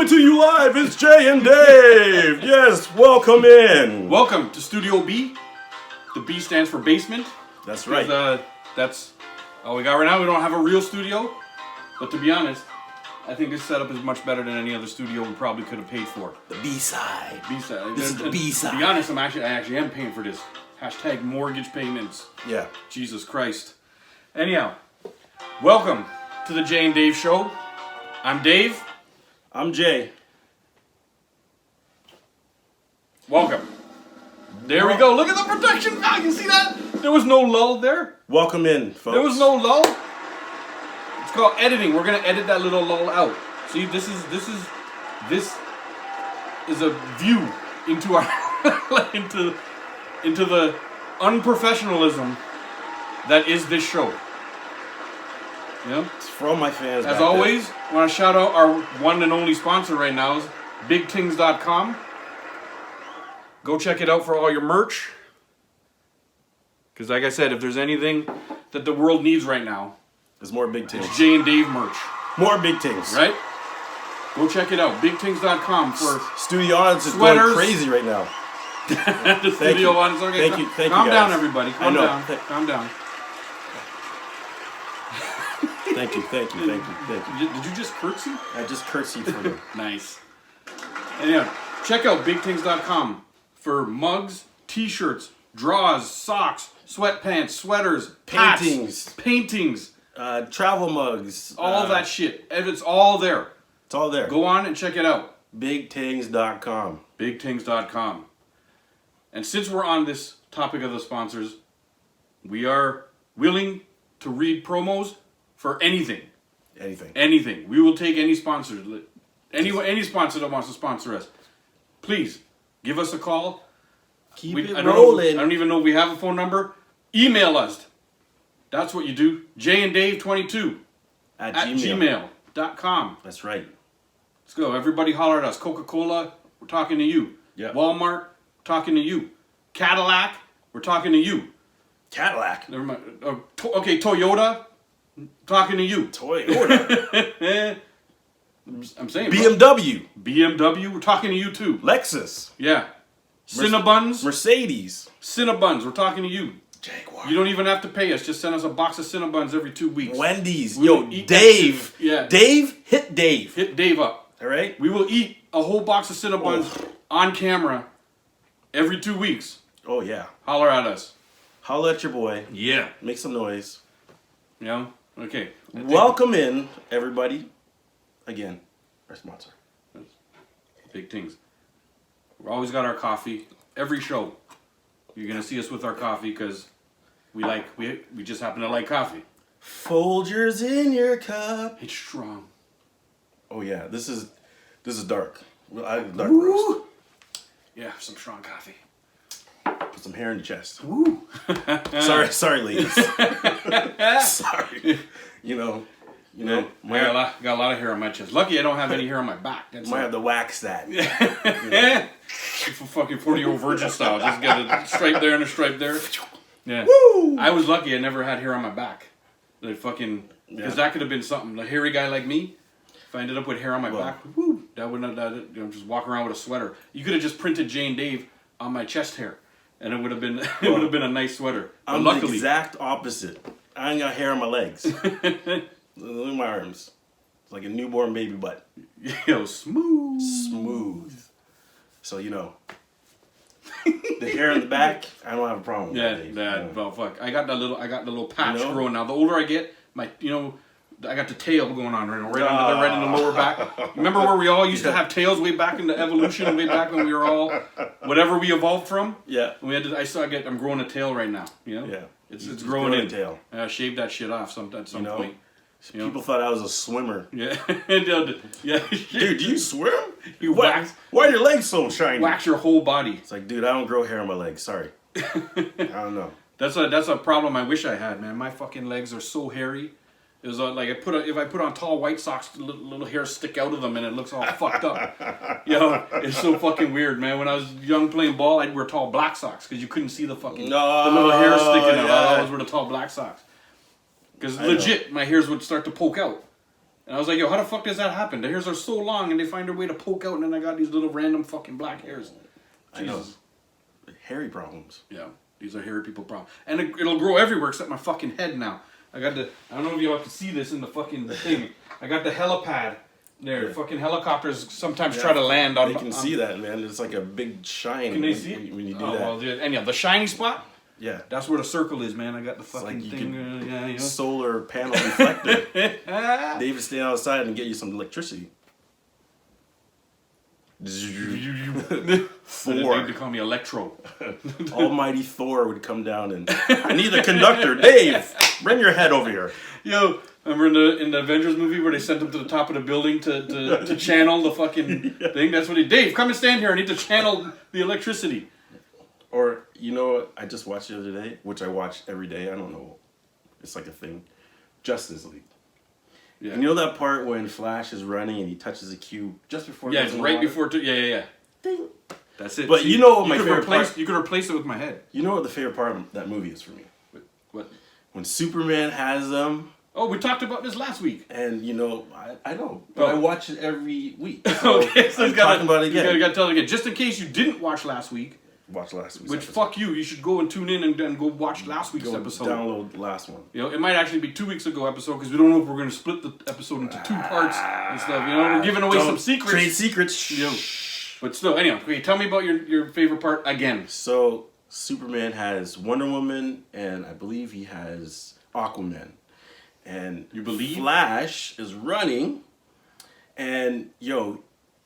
Coming to you live, it's Jay and Dave. Yes, welcome in. Welcome to Studio B. The B stands for basement. That's right. That's all we got right now. We don't have a real studio, but to be honest, I think this setup is much better than any other studio we probably could have paid for. The B-side. B-side. This is the B-side. To be honest, I actually am paying for this. Hashtag mortgage payments. Yeah. Jesus Christ. Anyhow, welcome to the Jay and Dave Show. I'm Dave. I'm Jay. Welcome. There we go. Look at the production value. You see that? There was no lull there. Welcome in, folks. There was no lull. It's called editing. We're gonna edit that little lull out. See, this is a view into our into the unprofessionalism that is this show. You know? It's for all my fans. As always, I want to shout out our one and only sponsor right now is BigTings.com. Go check it out for all your merch. Because like I said, if there's anything that the world needs right now, there's more Big Tings. it's Jay and Dave merch. More Big Tings. Right? Go check it out. BigTings.com for Studio Audience is sweaters. going crazy right now. the studio audience. Okay, Thank you, calm guys. down, everybody. Calm down. Calm down. Thank you. Did you just curtsy? I just curtsied for you. Nice. And yeah, check out BigTings.com for mugs, t-shirts, drawers, socks, sweatpants, sweaters, hats, paintings, Travel mugs. all that shit. It's all there. It's all there. Go on and check it out. BigTings.com. BigTings.com. And since we're on this topic of the sponsors, we are willing to read promos for anything. Anything. We will take any sponsor. Any sponsor that wants to sponsor us. Please, give us a call. Keep it rolling. I don't even know if we have a phone number. Email us. That's what you do. JayandDave22 at gmail.com. That's right. Let's go. Everybody holler at us. Coca-Cola, we're talking to you. Yep. Walmart, talking to you. Cadillac, we're talking to you. Cadillac. Never mind. Okay, Toyota, talking to you. Toyota. I'm saying BMW. BMW, we're talking to you too. Lexus. Yeah. Cinnabons. Mercedes. Cinnabons, we're talking to you. Jaguar. You don't even have to pay us. Just send us a box of Cinnabons every 2 weeks. Wendy's. We'll Yo, Dave. Yeah. Dave, hit Dave. Hit Dave up. All right? We will eat a whole box of Cinnabons on camera every 2 weeks. Oh, yeah. Holler at us. Holler at your boy. Yeah. Make some noise. Yeah? Okay. Welcome in, everybody. Again, our sponsor. Big things. We always got our coffee. Every show, you're going to see us with our coffee because we just happen to like coffee. Folgers in your cup. It's strong. Oh, yeah. This is dark. I like dark roast. Yeah, some strong coffee. Put some hair in your chest. Woo. Sorry, ladies. Sorry. You know. I got a lot of hair on my chest. Lucky I don't have any hair on my back. Might have to wax that. For fucking 40-year-old virgin style. Just get a stripe there and a stripe there. Yeah. Woo! I was lucky I never had hair on my back. Because that could have been something. A hairy guy like me, if I ended up with hair on my back, woo, that wouldn't have, just walk around with a sweater. You could have just printed Jay and Dave on my chest hair. And it would have been a nice sweater. But I'm luckily, the exact opposite. I ain't got hair on my legs. Look at my arms. It's like a newborn baby butt. Yo, smooth. Smooth. So, the hair in the back, I don't have a problem with that. Well, fuck. I got the little patch growing now. The older I get, I got the tail going on right in the lower back. Remember where we all used to have tails way back in the evolution, way back when we were all whatever we evolved from? Yeah. I'm growing a tail right now, Yeah. It's growing in. Tail. I shaved that shit off at some point. People thought I was a swimmer. Yeah. Yeah. Dude, do you swim? Why are your legs so shiny? Wax your whole body. It's like, dude, I don't grow hair on my legs. Sorry. I don't know. That's a problem I wish I had, man. My fucking legs are so hairy. It was like if I put on tall white socks, little hairs stick out of them and it looks all fucked up. It's so fucking weird, man. When I was young playing ball, I'd wear tall black socks because you couldn't see the fucking the little hairs sticking out. I always wear the tall black socks because legit my hairs would start to poke out. And I was like, yo, how the fuck does that happen? The hairs are so long and they find their way to poke out and then I got these little random fucking black hairs. I know. Hairy problems. Yeah, these are hairy people problems. And it'll grow everywhere except my fucking head now. I got the, I don't know if you all can see this in the fucking thing. I got the helipad there. Yeah. Fucking helicopters sometimes try to land on. They can see that, man. It's like a big shine. Can they see it? When you do oh, that? Well, and yeah, the shiny spot. Yeah. That's where the circle is, man. I got the It's fucking like you thing. can Yeah, you know. solar panel reflector. They even stand outside and get you some electricity. Thor. They call me Electro. Almighty Thor would come down and I need a conductor. Dave, bring your head over here. Yo, remember in the Avengers movie where they sent him to the top of the building to channel the fucking thing? That's what he. Dave, come and stand here. I need to channel the electricity. Or, you know what I just watched the other day, which I watch every day. I don't know. It's like a thing. Justice League. Yeah. And you know that part when Flash is running and he touches a cube just before it Yeah, goes it's in the right water? before. Yeah. Ding. That's it. But See, you know what my favorite part... You could replace it with my head. You know what the favorite part of that movie is for me? What? When Superman has them. Oh, we talked about this last week. And, you know, I know. But I watch it every week. So okay, so I'm talking about it again. You gotta tell it again. Just in case you didn't watch last week. Watch last week's Which, episode. fuck you. You should go and tune in and go watch last week's episode. Download the last one. You know, it might actually be 2 weeks ago episode because we don't know if we're going to split the episode into 2 parts and stuff. You know, we're giving away some secrets. Trade secrets. You know, but still, anyway, okay, tell me about your favorite part again. So, Superman has Wonder Woman, and I believe he has Aquaman. And you believe? Flash is running, and, yo,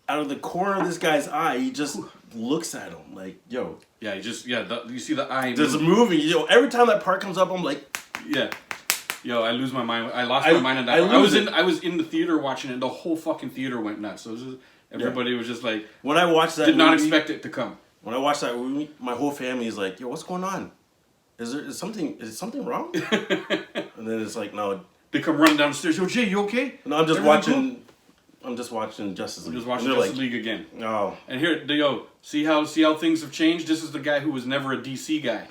out of the corner of this guy's eye, he just looks at him like, yo. Yeah, you see the eye. There's a movie. Yo, every time that part comes up, I'm like. Yeah. Yo, I lose my mind. I lost my mind on that. I was in the theater watching it, and the whole fucking theater went nuts. So it was just, everybody was just like. When I watched that did not expect it to come. When I watched that movie, my whole family is like, yo, what's going on? Is something wrong? And then it's like, no. They come running down the stairs. Yo, Jay, you okay? No, I'm just watching Justice League. I'm just watching Justice League again. Oh. And here, see how things have changed? This is the guy who was never a DC guy.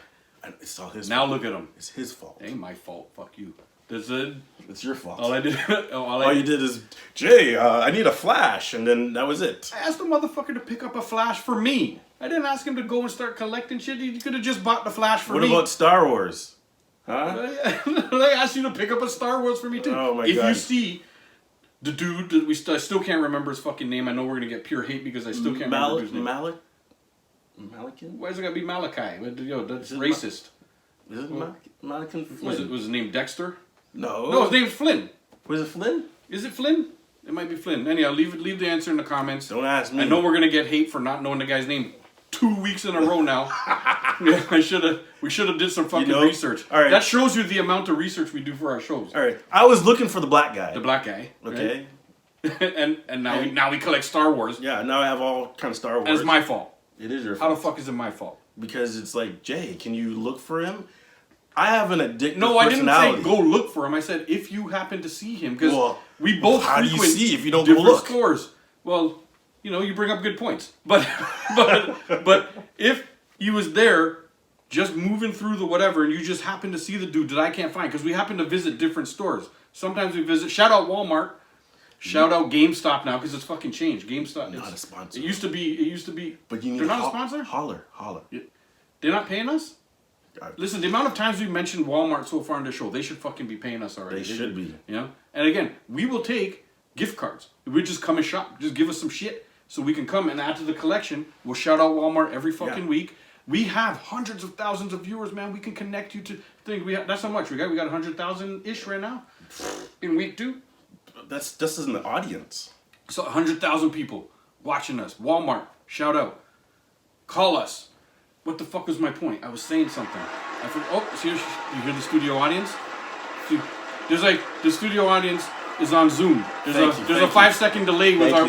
It's all his fault. Now look at him. It's his fault. It ain't my fault. Fuck you. It's your fault. All I did. All you did is, Jay, I need a Flash, and then that was it. I asked the motherfucker to pick up a Flash for me. I didn't ask him to go and start collecting shit. He could have just bought the Flash for me. What about Star Wars? Huh? I asked you to pick up a Star Wars for me too. Oh my God. If you see the dude that I still can't remember his fucking name. I know we're gonna get pure hate because I still can't remember his name. Malachi? Why is it gotta be Malachi? Yo, that's racist. Is it Malachi Flynn? Was his name Dexter? No. No, his name's Flynn. Was it Flynn? Is it Flynn? It might be Flynn. Anyhow, leave the answer in the comments. Don't ask me. I know we're gonna get hate for not knowing the guy's name 2 weeks in a row now. Yeah, we should have did some fucking research. All right. That shows you the amount of research we do for our shows. All right. I was looking for the black guy. The black guy. Okay. Right? and now we collect Star Wars. Yeah, now I have all kind of Star Wars. And it's my fault. It is your fault. How the fuck is it my fault? Because it's like, Jay, can you look for him? I have an addictive No, I didn't personality. say go look for him. I said if you happen to see him, because we both how do you frequent see if you don't go different look? stores. Well, you bring up good points, but if he was there, just moving through the whatever, and you just happen to see the dude that I can't find, because we happen to visit different stores. Sometimes we visit. Shout out Walmart. Shout out GameStop now because it's fucking changed. GameStop not a sponsor. It used to be. But you need they're not a sponsor. Holler. They're not paying us. Listen, the amount of times we mentioned Walmart so far in the show, they should fucking be paying us already. They should be. You know? And again, we will take gift cards. We just come and shop. Just give us some shit so we can come and add to the collection. We'll shout out Walmart every fucking week. We have hundreds of thousands of viewers, man. We can connect you to things. That's how much we got. We got 100,000-ish right now in week 2. That's just as an audience. So 100,000 people watching us. Walmart, shout out. Call us. What the fuck was my point? I was saying something. See, you hear the studio audience? See, there's like, the studio audience is on Zoom. There's a 5-second delay with our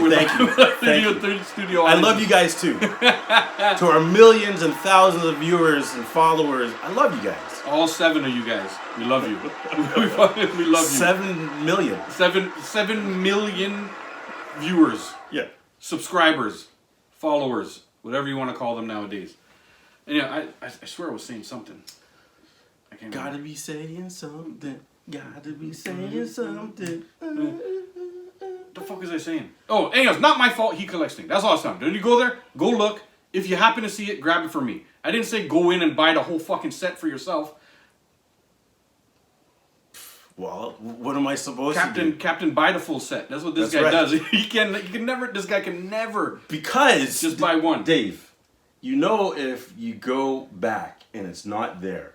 studio audience. I love you guys too. To our millions and thousands of viewers and followers, I love you guys. All 7 of you guys. We love you. we love you. 7 million. 7 million viewers. Yeah. Subscribers. Followers. Whatever you want to call them nowadays. And yeah, I swear I was saying something. I can't remember. Gotta be saying something. Gotta be saying something. fuck was I saying? Oh, anyways, not my fault. He collects things. That's all I'm saying. When you go there, go look. If you happen to see it, grab it for me. I didn't say go in and buy the whole fucking set for yourself. Well, what am I supposed to do? Captain, buy the full set. That's what this guy does. He can never. This guy can never. Because just buy one. Dave, you know, if you go back and it's not there,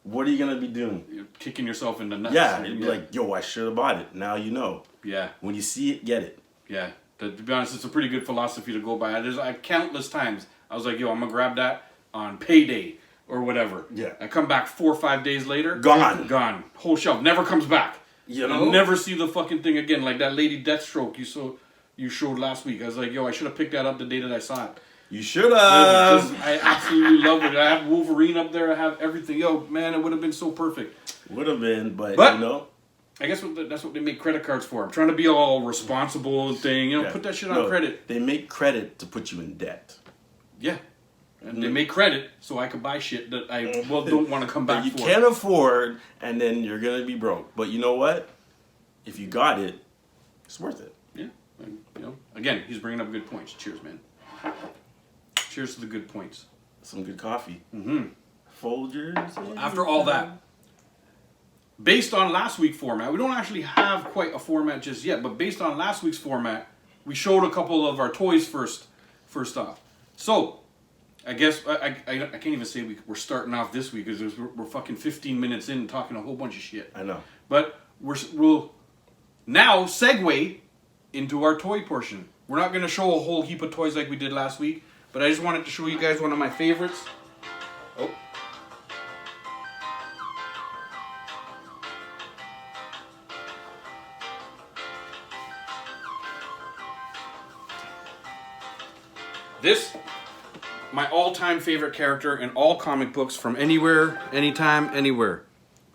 what are you gonna be doing? You're kicking yourself in the nuts. Yeah, you'd be like, yo, I should have bought it. Now you know. Yeah. When you see it, get it. Yeah. To be honest, it's a pretty good philosophy to go by. There's countless times I was like, yo, I'm gonna grab that on payday or whatever. Yeah. I come back 4 or 5 days later. Gone. Whole shelf. Never comes back. You and know? I'll never see the fucking thing again. Like that Lady Deathstroke you showed last week. I was like, yo, I should have picked that up the day that I saw it. You should have. I absolutely love it. I have Wolverine up there. I have everything. Yo, man, it would have been so perfect. Would have been, but you know. I guess that's what they make credit cards for. I'm trying to be all responsible thing. You know, put that shit on credit. They make credit to put you in debt. Yeah. And they make credit so I can buy shit that I don't want to come back you for. You can't afford, and then you're going to be broke. But you know what? If you got it, it's worth it. Yeah. And, you know, again, he's bringing up good points. Cheers, man. Cheers to the good points. Some good coffee. Mm-hmm. Folgers. After all that, based on last week's format, we don't actually have quite a format just yet, but based on last week's format, we showed a couple of our toys first off. So, I guess I can't even say we're starting off this week because we're fucking 15 minutes in talking a whole bunch of shit. I know. But we'll now segue into our toy portion. We're not going to show a whole heap of toys like we did last week, but I just wanted to show you guys one of my favorites. Oh. This, my all-time favorite character in all comic books from anywhere, anytime, anywhere.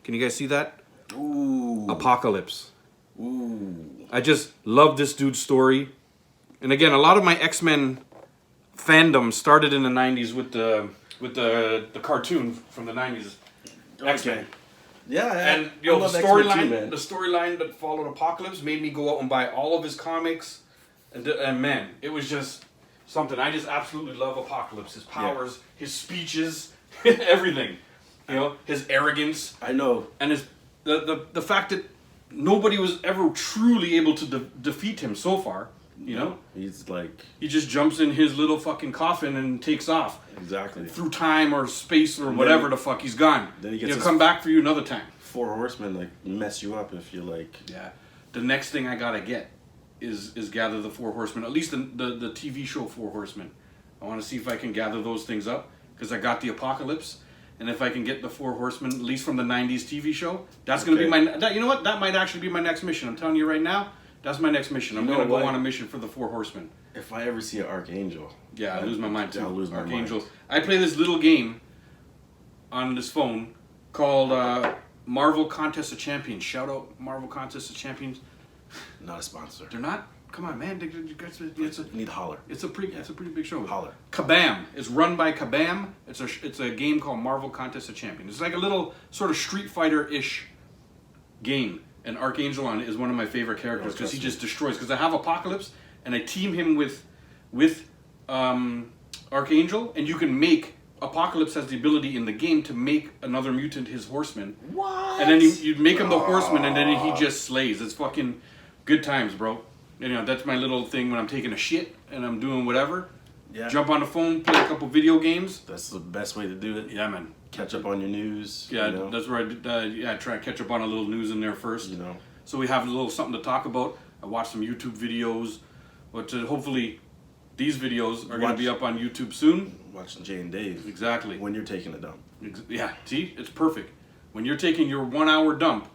Can you guys see that? Ooh. Apocalypse. Ooh. I just love this dude's story. And again, a lot of my X-Men fandom started in the 90s with the cartoon from the 90s. Okay. X-Men. Yeah, and you know, the storyline that followed Apocalypse made me go out and buy all of his comics. And man, it was just something. I just absolutely love Apocalypse. His powers, his speeches, everything. You know, his arrogance. I know. And his the fact that nobody was ever truly able to defeat him so far. You know? He's like... He just jumps in his little fucking coffin and takes off. Exactly. Through time or space or whatever the fuck, he's gone. Then he gets He'll come back for you another time. 4 horsemen like mess you up if you like... Yeah. The next thing I gotta get is gather the 4 horsemen. At least the TV show 4 horsemen. I want to see if I can gather those things up. Because I got the Apocalypse. And if I can get the 4 horsemen, at least from the 90s TV show, that's going to be my... you know what? That might actually be my next mission. I'm telling you right now, that's my next mission. I'm going to go on a mission for the 4 horsemen. If I ever see an Archangel... Yeah, I lose my mind too. I'll lose my Archangel. mind. I play this little game on this phone called Marvel Contest of Champions. Shout out Marvel Contest of Champions. Not a sponsor. They're not? Come on, man. Need holler. It's a pretty big show. Holler. Kabam. It's run by Kabam. It's a game called Marvel Contest of Champions. It's like a little sort of Street Fighter-ish game. And Archangel on it is one of my favorite characters because he just destroys. Because I have Apocalypse and I team him with Archangel, and you can make... Apocalypse has the ability in the game to make another mutant his horseman. What? And then you make him the horseman, and then he just slays. It's fucking good times, bro. You know, that's my little thing when I'm taking a shit and I'm doing whatever. Yeah. Jump on the phone, play a couple video games. That's the best way to do it. Yeah, man. Catch up on your news. Yeah, you know? that's where I try to catch up on a little news in there first. You know. So we have a little something to talk about. I watch some YouTube videos, but hopefully these videos are going to be up on YouTube soon. Watching Jay and Dave. Exactly. When you're taking a dump. Yeah, see? It's perfect. When you're taking your 1 hour dump.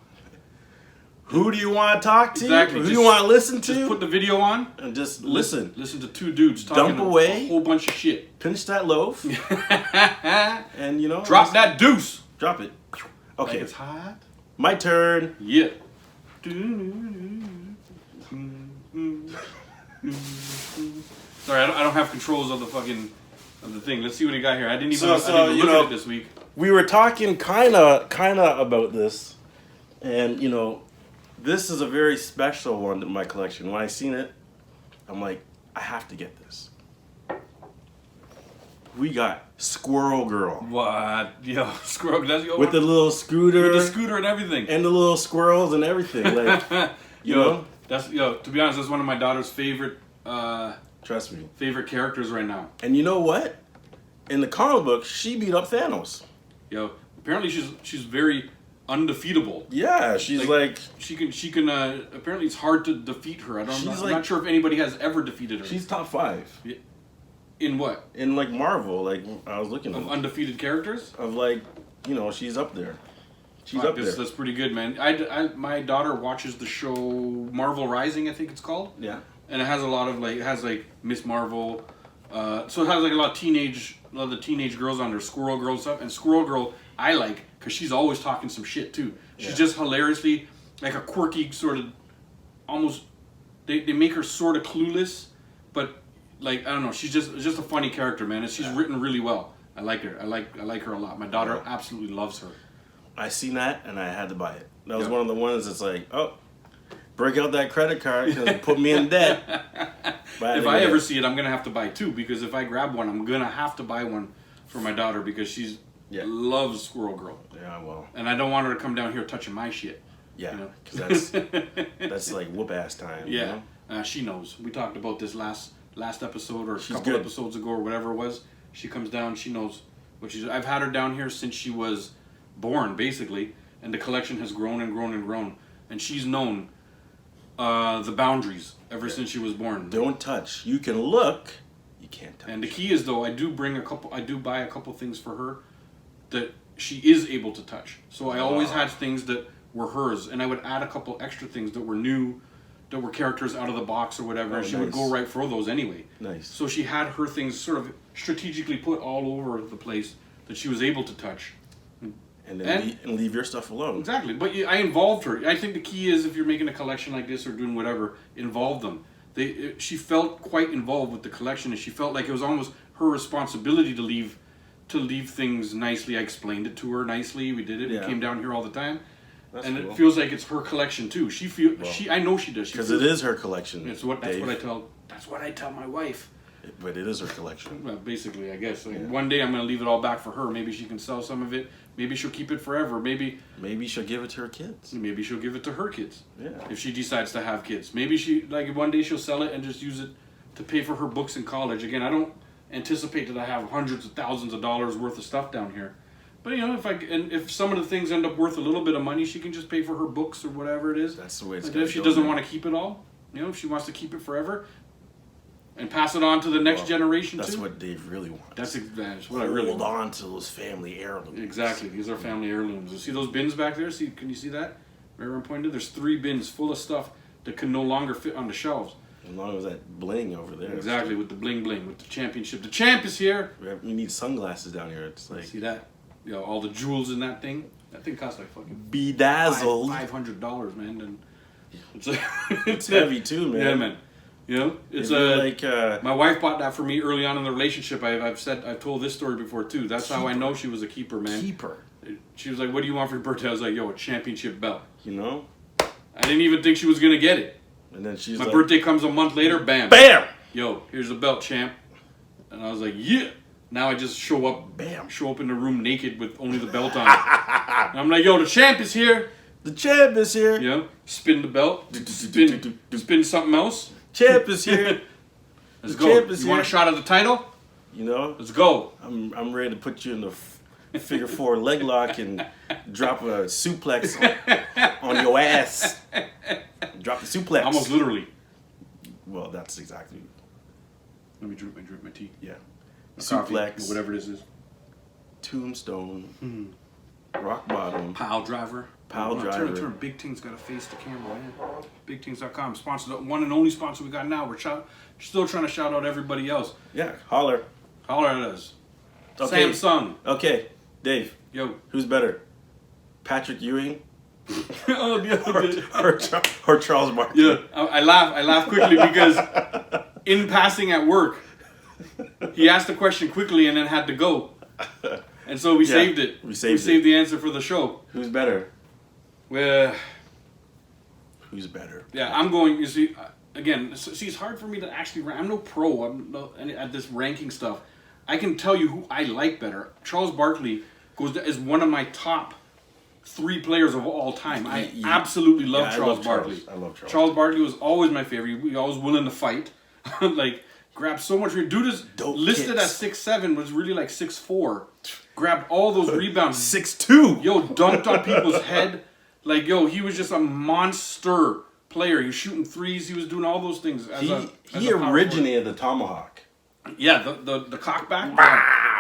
Who do you want to talk to? Exactly. Who do you want to listen to? Just put the video on. And just listen. Listen to 2 dudes talking away. a whole bunch of shit. Pinch that loaf. And, you know. Drop that deuce. Drop it. Okay. Like it's hot. My turn. Yeah. Sorry, I don't have controls of the fucking... of the thing. Let's see what he got here. I didn't even look at it this week. We were talking kind of about this, and you know, This is a very special one in my collection. When I seen it, I'm like, I have to get this. We got Squirrel Girl. What? Yo, Squirrel Girl. With the little scooter. With the scooter and everything. And the little squirrels and everything. Like, you know? To be honest, that's one of my daughter's favorite Trust me. favorite characters right now. And you know what? In the comic book, she beat up Thanos. Yo, apparently she's very undefeatable. Yeah, she's like she can apparently it's hard to defeat her. I'm like, not sure if anybody has ever defeated her. She's top 5. In what? In like Marvel, like I was looking of at undefeated characters. Of like, you know, she's up there. She's up there. That's pretty good, man. My daughter watches the show Marvel Rising, I think it's called. Yeah. And it has a lot of like Miss Marvel. So it has like a lot of the teenage girls on there, Squirrel Girl stuff, and Squirrel Girl I like because she's always talking some shit too. She's just hilariously like a quirky sort of, almost. They make her sort of clueless, but like I don't know. She's just a funny character, man. And she's written really well. I like her. I like her a lot. My daughter absolutely loves her. I seen that and I had to buy it. That was one of the ones that's like, oh, break out that credit card because put me in debt. If I ever see it, I'm gonna have to buy 2 because if I grab one, I'm gonna have to buy one for my daughter because she's loves Squirrel Girl. Yeah, well. And I don't want her to come down here touching my shit. Yeah, because that's like whoop ass time. Yeah, you know? She knows. We talked about this last episode or a couple good. episodes ago or whatever it was. She comes down. She knows what she's. I've had her down here since she was born, basically, and the collection has grown and grown and grown. And she's known the boundaries ever since she was born. Don't touch. You can look. You can't touch. And the key is though, I do buy a couple things for her that she is able to touch. So I always had things that were hers, and I would add a couple extra things that were new, that were characters out of the box or whatever, and she would go right for those anyway. Nice. So she had her things sort of strategically put all over the place that she was able to touch. And then leave your stuff alone. Exactly. But I involved her. I think the key is if you're making a collection like this or doing whatever, involve them. She felt quite involved with the collection, and she felt like it was almost her responsibility to leave things nicely. I explained it to her nicely. We did it. Yeah. We came down here all the time. That's and cool. It feels like it's her collection too. I know she does. Because it is her collection. That's what I tell my wife. But it is her collection. Well, basically, I guess. One day I'm going to leave it all back for her. Maybe she can sell some of it. Maybe she'll keep it forever. Maybe she'll give it to her kids. Maybe she'll give it to her kids. Yeah. If she decides to have kids. Maybe one day she'll sell it and just use it to pay for her books in college. Again, I don't anticipate that I have hundreds of thousands of dollars worth of stuff down here. But if some of the things end up worth a little bit of money, she can just pay for her books or whatever it is. That's the way it's going. If she doesn't want to keep it all, if she wants to keep it forever and pass it on to the next generation that's too. What Dave really wants. That's what I really want. Hold on to those family heirlooms. Exactly. These are family heirlooms. You see those bins back there? Can you see that? Where I'm pointed? There's 3 bins full of stuff that can no longer fit on the shelves. As long as that bling over there. Exactly, with the bling bling, with the championship. The champ is here. We need sunglasses down here. It's like, see that? All the jewels in that thing. That thing costs like fucking bedazzled. $500, man. And it's heavy too, man. Yeah, man. It's my wife bought that for me early on in the relationship. I've told this story before too. That's how I know she was a keeper, man. Keeper. She was like, "What do you want for your birthday?" I was like, "Yo, a championship belt." I didn't even think she was gonna get it. And then she's my birthday comes a month later. Bam. Bam. Yo, here's a belt, champ. And I was like, yeah. Now I just show up. Bam. Show up in the room naked with only the belt on. And I'm like, yo, the champ is here. The champ is here. Spin the belt. Spin something else. Champ is here. Let's go. You want a shot of the title? Let's go. I'm ready to put you in the figure 4 leg lock and drop a suplex on your ass. Drop the suplex. Almost literally. Well, that's exactly. Let me drink my tea. Yeah. Suplex. Coffee, whatever this is. Tombstone. Rock bottom. Pile driver. Driver. Big Ting's got to face the camera, man. BigTings.com. Sponsor, the one and only sponsor we got now. We're still trying to shout out everybody else. Yeah, holler. Holler at us. Okay. Samsung. Okay, Dave. Yo. Who's better? Patrick Ewing? or Charles Barkley? Yeah, I laugh quickly because in passing at work, he asked the question quickly and then had to go. And so we saved it. We saved the answer for the show. Who's better? Well, who's better. Yeah, I'm going. You see, again, see, it's hard for me to actually. I'm no pro. I'm no, at this ranking stuff. I can tell you who I like better. Charles Barkley is one of my top 3 players of all time. I absolutely love Charles Barkley. I love Charles. Charles Barkley was always my favorite. He was always willing to fight. Like, grabbed so much. Dude is listed at 6'7", was really like 6'4". Grabbed all those rebounds. 6'2". Yo, dunked on people's head. Like, yo, he was just a monster player. He was shooting threes. He was doing all those things. He originated the tomahawk. Yeah, the cockback.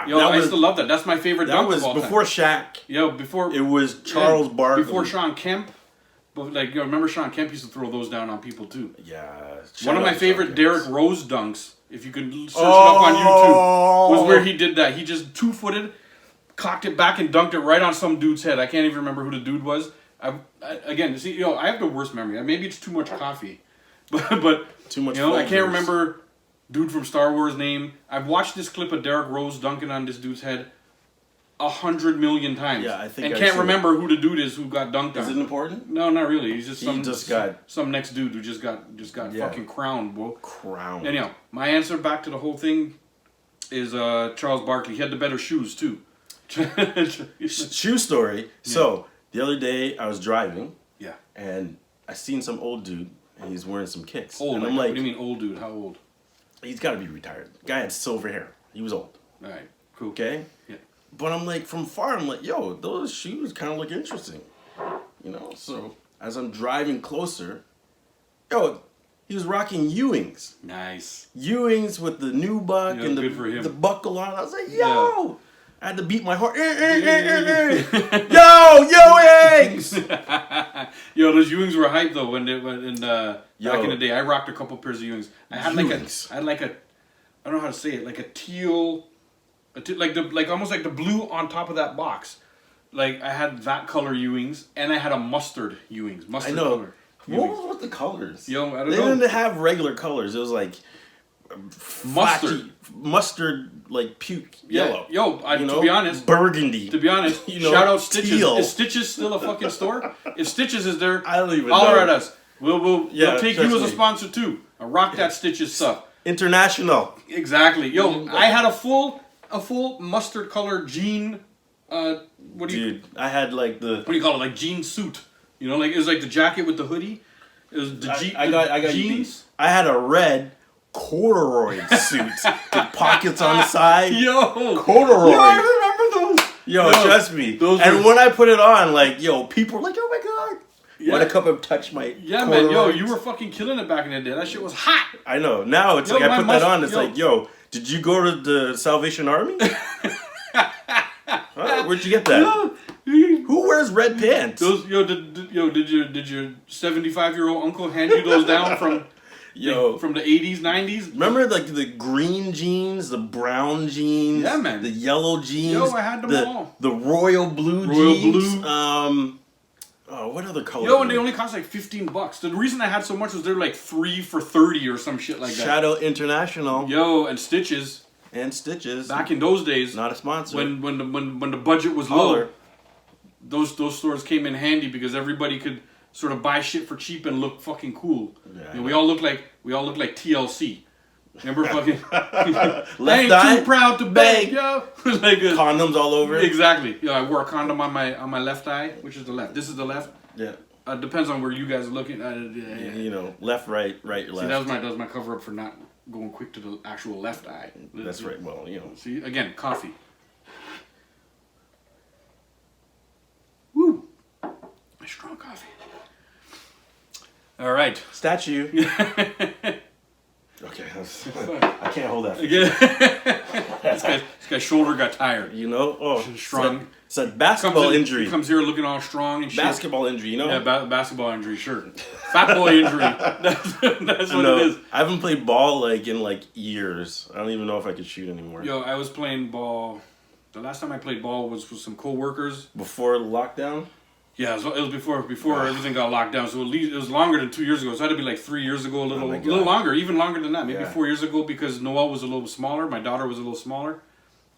Yo, I used to love that. That's my favorite dunk of all time. Before Shaq. Yo, before it was Charles Barkley. Before Sean Kemp. But like, yo, remember Sean Kemp used to throw those down on people too. Yeah. One of my favorite Derrick Rose dunks, if you can search it up on YouTube, was where he did that. He just 2-footed, cocked it back and dunked it right on some dude's head. I can't even remember who the dude was. Again, see, yo, I have the worst memory. Maybe it's too much coffee, but too much. You know, I can't remember dude from Star Wars name. I've watched this clip of Derrick Rose dunking on this dude's head 100 million times. Yeah, I think. And can't remember who the dude is who got dunked on. Is it important? No, not really. He's just some next dude who just got fucking crowned, bro. Crowned. Anyhow, my answer back to the whole thing is Charles Barkley. He had the better shoes too. Shoe story. Yeah. So the other day I was driving. Yeah. And I seen some old dude and he's wearing some kicks. Old. And I'm like, what do you mean old dude? How old? He's got to be retired. Guy had silver hair. He was old. All right. Cool. Okay. Yeah. But I'm like, from far, I'm like, yo, those shoes kind of look interesting. You know? So as I'm driving closer, yo, he was rocking Ewings. Nice. Ewings with the nubuck and the buckle on. I was like, yo. Yeah. I had to beat my heart. Yo, Ewings! Yo, those Ewings were hype though back in the day. I rocked a couple pairs of Ewings. I had like a I don't know how to say it, like a teal, almost like the blue on top of that box. Like I had that color Ewings, and I had a mustard Ewings. Mustard color. What was with the colors? Yo, I don't know. They didn't have regular colors. It was like mustard, like puke yellow. Yo, to be honest, burgundy. To be honest, shout out Stitches. Teal. Is Stitches still a fucking store? If Stitches is there, I don't even holler know. At us. We'll take you as a sponsor too. I rock that Stitches stuff. International. Exactly. Yo, I had a full mustard colored jean. Dude, I had like the. What do you call it? Like jean suit. You know, like it was like the jacket with the hoodie. It was the I got jeans. I had a red corduroy suit with pockets on the side. Yo, corduroy. Yo, I remember those. Yo, trust me. When I put it on, like, yo, people were like, oh my god. Yeah. When I come and touch my man, yo, you were fucking killing it back in the day. That shit was hot. I know. Now it's like I put that on. It's like, yo, did you go to the Salvation Army? Where'd you get that? Who wears red pants? Those, did your 75-year-old uncle hand you those down from from the 80s, 90s? Remember like the green jeans, the brown jeans, yeah, man, the yellow jeans. Yo, I had them all. The royal blue jeans. What other color? Yo, and they only cost like $15. The reason I had so much was they're like 3 for $30 or some shit like that. Shadow International. Yo, and Stitches. Back in those days, not a sponsor. When the budget was low, those stores came in handy because everybody could sort of buy shit for cheap and look fucking cool. Yeah, and we all look like TLC. Remember fucking Left I ain't too proud to beg, yo. Like condoms all over. Exactly. Yo, I wore a condom on my left eye, which is the left. This is the left. Yeah. Depends on where you guys are looking at it. Yeah. You know, left, right, left. See, that was my cover up for not going quick to the actual left eye. That's right. Well, you know. See, again, coffee. Woo. Strong coffee. All right. Statue. Okay. I can't hold that. This guy's shoulder got tired. You know? Oh, strong. It's a basketball injury. He comes here looking all strong and shit. Basketball injury, you know? Yeah, basketball injury, sure. Fat boy injury. That's what it is. I haven't played ball in years. I don't even know if I could shoot anymore. Yo, I was playing ball. The last time I played ball was with some coworkers. Before lockdown? Yeah, it was before everything got locked down. So at least it was longer than 2 years ago. So it had to be like 3 years ago, a little longer, even longer than that. Maybe 4 years ago because Noelle was a little smaller. My daughter was a little smaller.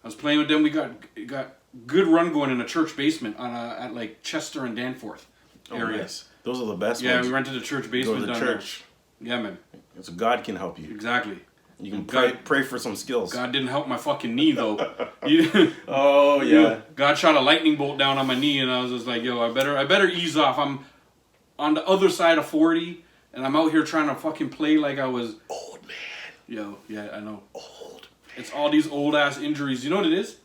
I was playing with them. We got good run going in a church basement at like Chester and Danforth area. Nice. Those are the best Yeah, ones. we rented a church Go basement to the down church. there. Yeah, man. So God can help you. Exactly. You can God- pray for some skills. God didn't help my fucking knee though. Oh yeah. God shot a lightning bolt down on my knee, and I was just like, "Yo, I better ease off. I'm on the other side of 40, and I'm out here trying to fucking play like I was Old man. Yo, yeah, I know. Old. It's all these old ass injuries. You know what it is?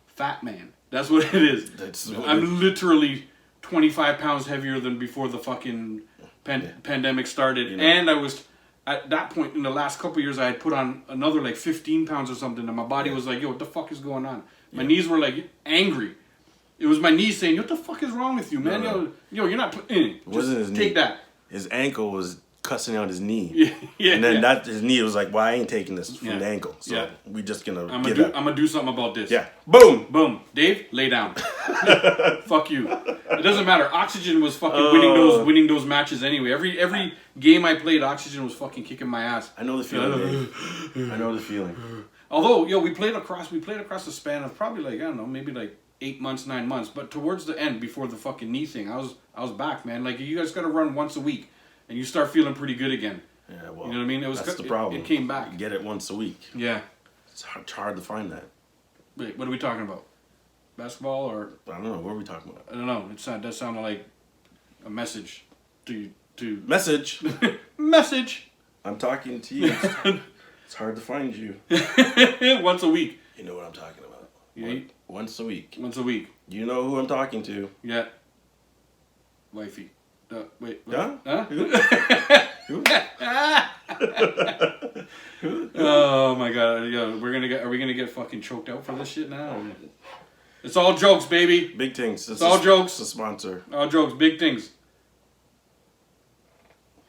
Fat man. That's what it is. That's what I'm literally 25 pounds heavier than before the fucking pandemic started, You know. and I was. At that point, in the last couple of years, I had put on another like 15 pounds or something, and my body was like, yo, what the fuck is going on? My knees were like angry. It was my knees saying, what the fuck is wrong with you, man? No. Yo, you're not putting it. Wasn't his Take knee. that. His ankle was cussing out his knee. Yeah, And then yeah. that his knee was like, well, I ain't taking this from Yeah. the ankle. So Yeah. we just gonna I'm give gonna up. I'm gonna do something about this. Yeah. Boom. Boom. Dave, lay down. Fuck you. It doesn't matter. Oxygen was fucking winning those matches anyway. Every game I played, Oxygen was fucking kicking my ass. I know the feeling, Dave. I know the feeling. Although, yo, we played across the span of probably like, I don't know, maybe like 8 months, 9 months. But towards the end, before the fucking knee thing, I was back, man. Like, you guys gotta run once a week, and you start feeling pretty good again. Yeah, well, You know what I mean? that's the problem. It came back. You get it once a week. Yeah. It's hard to find that. Wait, what are we talking about? Basketball or I don't know. What are we talking about? I don't know. That sounded like a message to Message. message. I'm talking to you. It's hard to find you. Once a week. You know what I'm talking about. Yeah. Once a week. Once a week. You know who I'm talking to. Yeah. Wifey. Wait. What? Huh? Huh? Who? Oh my god. Yeah, are we gonna get fucking choked out for this shit now? It's all jokes, baby. Big things. It's all jokes. It's a sponsor. All jokes, big things.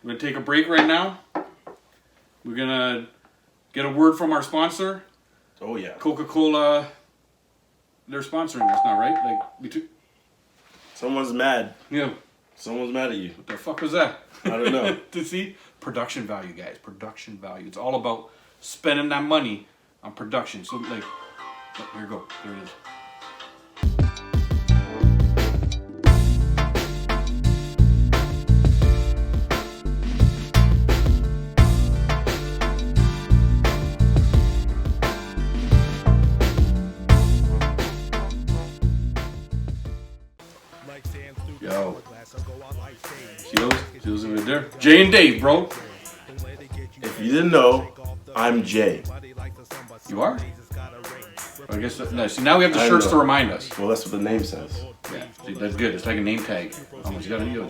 We're gonna take a break right now. We're gonna get a word from our sponsor, Oh yeah. Coca-Cola. They're sponsoring us now, right? Like Someone's mad. Yeah. Someone's mad at you. What the fuck was that? I don't know. To see production value, guys. Production value. It's all about spending that money on production. So like, oh, here we go. There it is. Yo. See those? See those right there? Jay and Dave, bro. If you didn't know, I'm Jay. You are? I guess nice. See, now we have the I shirts know. to remind us. Well, that's what the name says. Yeah, see, that's good. It's like a name tag. Almost got Here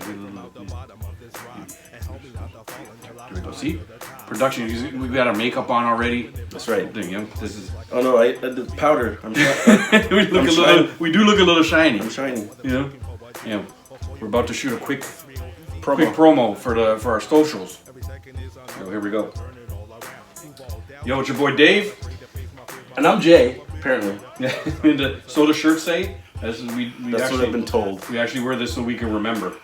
we go. See, production. We got our makeup on already. That's right. You know, this is. Oh no, the powder. I'm we do look a little shiny. I'm shiny. You know. Yeah. We're about to shoot a quick Promo. promo for our socials. So here we go. Yo, it's your boy Dave. And I'm Jay, apparently. So the shirts say. We That's actually, what I've been told. We actually wear this so we can remember.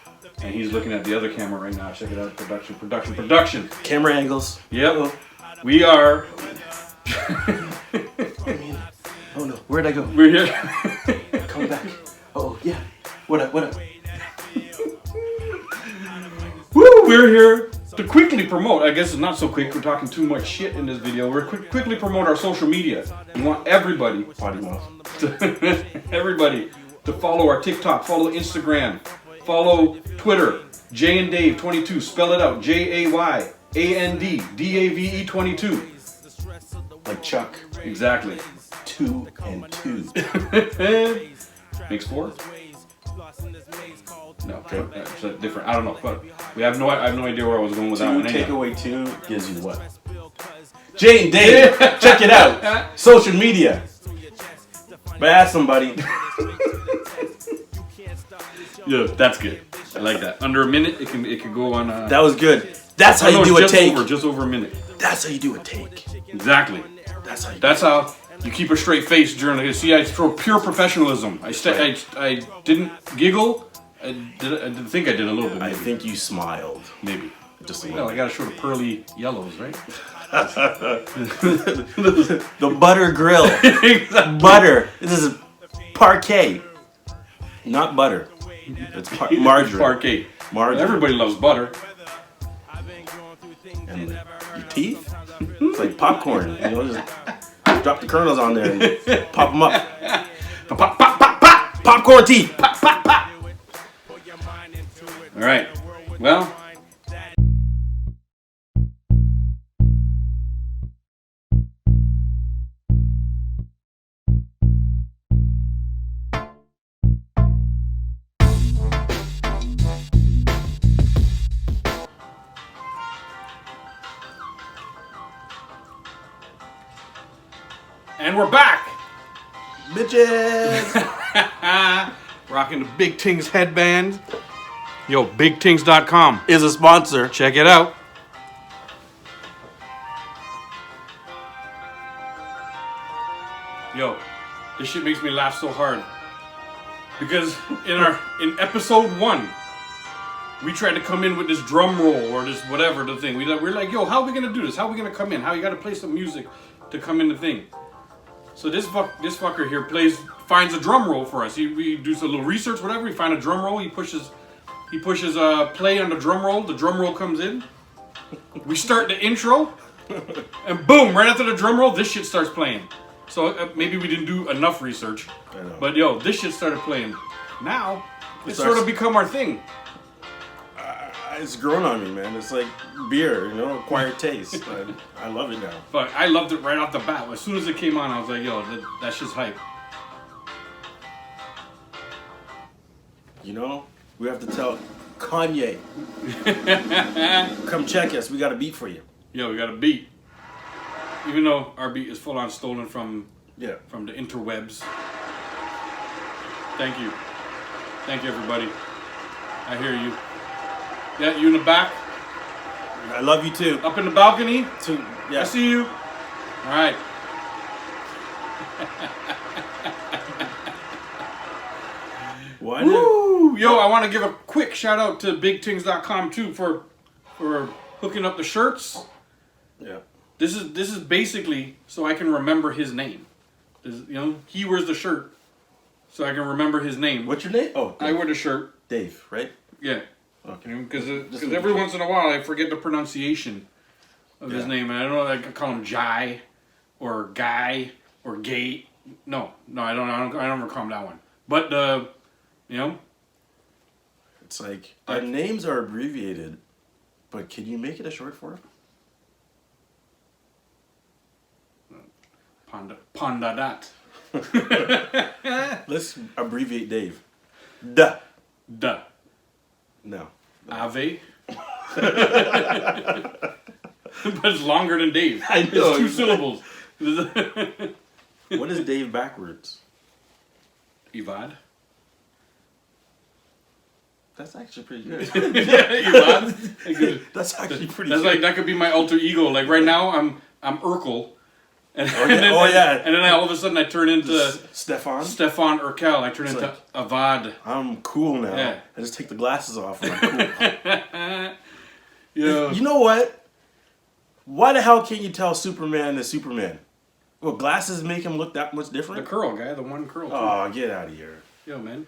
And he's looking at the other camera right now. Check it out. Production. Camera angles. Yep. We are. Oh no, where'd I go? We're here. Coming back. Oh yeah. What up? Woo! We're here to quickly promote. I guess it's not so quick. We're talking too much shit in this video. We're quickly promote our social media. We want everybody, Potty mouth. everybody, to follow our TikTok, follow Instagram, follow Twitter. Jay and Dave 22. Spell it out. JAYAND DAVE 22. Like Chuck. Exactly. 2 and 2. Makes 4. No, okay, that's different. I don't know, but I have no idea where I was going with that 2 one. take Anyhow. away 2 gives you what? Jay and Dave. Check it out. Social media. But ask somebody. Yeah, that's good. I like that. Under a minute, it can go on. That was good. That's how you do a take. Just over a minute. That's how you do a take. Exactly. That's how you keep a straight face during the. See, I throw pure professionalism. I didn't giggle. I think I did a little bit. I Maybe. think you smiled. Maybe. Just a Well, little. I gotta show the pearly yellows, right? The butter grill. Exactly. Butter. This is parquet. Not butter. It's margarine. Parquet. Margarine. Everybody loves butter. And your teeth? It's like popcorn. You know, just drop the kernels on there and pop them up. Pop, pop, pop, pop, pop. Popcorn teeth. Pop, pop, pop. All right. Well. And we're back. Bitches. Rocking the Big Tings headband. Yo, BigTings.com Is a sponsor. Check it out. Yo, this shit makes me laugh so hard. Because in episode 1, we tried to come in with this drum roll or this whatever the thing. We're like, yo, how are we gonna do this? How are we gonna come in? How you gotta play some music to come in the thing? So this fucker here finds a drum roll for us. We do a little research, whatever. We find a drum roll. He pushes play on the drum roll. The drum roll comes in. We start the intro, and boom! Right after the drum roll, this shit starts playing. So maybe we didn't do enough research, but yo, this shit started playing. Now it's sort of become our thing. It's grown on me, man. It's like beer, you know, acquired taste. I love it now. But I loved it right off the bat. As soon as it came on, I was like, yo, that shit's hype. You know, we have to tell Kanye, come check us. We got a beat for you. Yo, we got a beat. Even though our beat is full on stolen from the interwebs. Thank you. Thank you, everybody. I hear you. Yeah, you in the back. I love you too. Up in the balcony. Yeah. I see you. All right. Why? Woo! Yo, I want to give a quick shout out to BigTings.com too for hooking up the shirts. Yeah. This is basically so I can remember his name. He wears the shirt, so I can remember his name. What's your name? Oh, Dave. I wear the shirt. Dave, right? Yeah. Okay. Because every once in a while I forget the pronunciation of his name, and I don't know. I call him Jai, or Guy, or Gay. No, I don't. I don't ever call him that one. But it's like our names are abbreviated, but can you make it a short form? Pondadat. Let's abbreviate Dave. Duh. No. Ave. But it's longer than Dave. I know. It's 2 syllables. What is Dave backwards? Evad. That's actually pretty good. Evad. That's actually pretty That's good. like, that could be my alter ego. Like right now I'm Urkel. And And then all of a sudden I turn into Stefan Urkel. I turn into Avad. I'm cool now. Yeah. I just take the glasses off and I'm cool. Yeah. You know what? Why the hell can't you tell Superman is Superman? Well, glasses make him look that much different? The curl guy, the one curl. Oh, get out of here. Yo, man.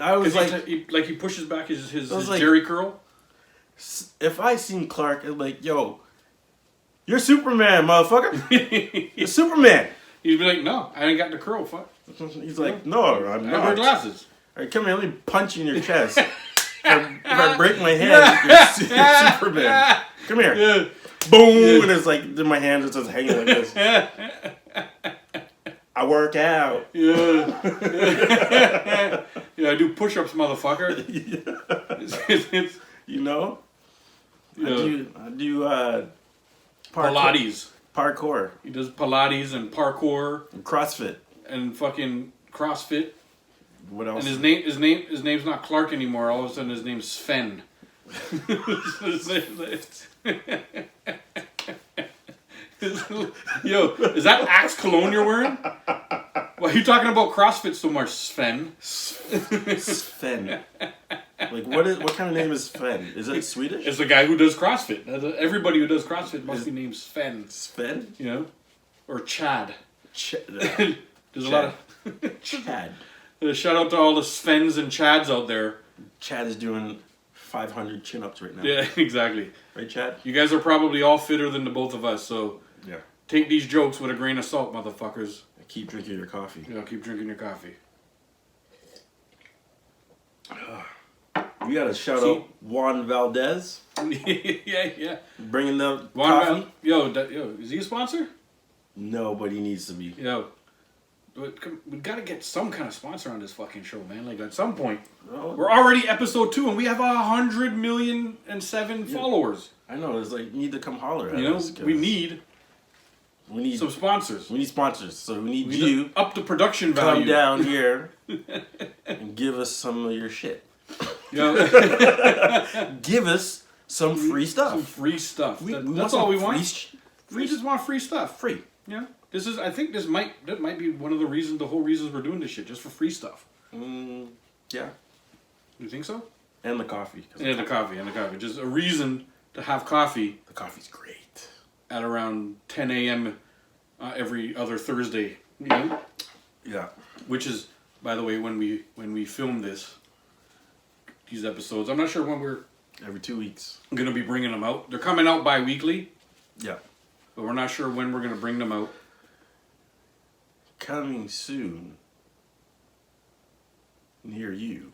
I was like... he pushes back his like, Jerry curl. If I seen Clark, it's like, yo, you're Superman, motherfucker. You're Superman. He'd be like, no, I ain't got the curl, fuck. He's like, no, I'm not. I wear glasses. All right, come here, let me punch you in your chest. if I break my head, you're Superman. Come here. Yeah. Boom, Yeah. and it's like, then my hands are just hanging like this. I work out. Yeah. Yeah, I do push-ups, motherfucker. It's you know? Yeah. I do Pilates. Parkour. He does Pilates and parkour And CrossFit. and fucking CrossFit. What else? And his name's not Clark anymore. All of a sudden, his name's Sven. Yo, is that Axe cologne you're wearing? Why are you talking about CrossFit so much, Sven? Sven. Like, what kind of name is Sven? Is it Swedish? It's the guy who does CrossFit. Everybody who does CrossFit must be named Sven. Sven? You know? Or Chad. There's a Chad. lot of... Chad. Shout out to all the Svens and Chads out there. Chad is doing 500 chin-ups right now. Yeah, exactly. Right, Chad? You guys are probably all fitter than the both of us, so Yeah. take these jokes with a grain of salt, motherfuckers. Keep drinking your coffee. Yeah, keep drinking your coffee. We gotta shout out Juan Valdez. Yeah. Bringing the Juan coffee. Yo, is he a sponsor? No, but he needs to be. Yo. We gotta get some kind of sponsor on this fucking show, man. Like, at some point. Oh. We're already episode 2 and we have 100,000,007 followers. I know, it's like, you need to come holler at You know, us. we need some sponsors. We need sponsors, so we need you up the production come value. down here and give us some of your shit. Yo. Give us some free stuff. Some free stuff. We That's want all we some want. We just want free stuff. Free. Yeah. I think that might be one of the whole reasons we're doing this shit, just for free stuff. Yeah. You think so? And the coffee. And the coffee. Just a reason to have coffee. The coffee's great. At around 10 a.m. Every other Thursday. You know? Yeah. Which is, by the way, when we film these episodes. I'm not sure when we're every 2 weeks gonna be bringing them out. They're coming out bi-weekly. Yeah. But we're not sure when we're gonna bring them out. Coming soon near you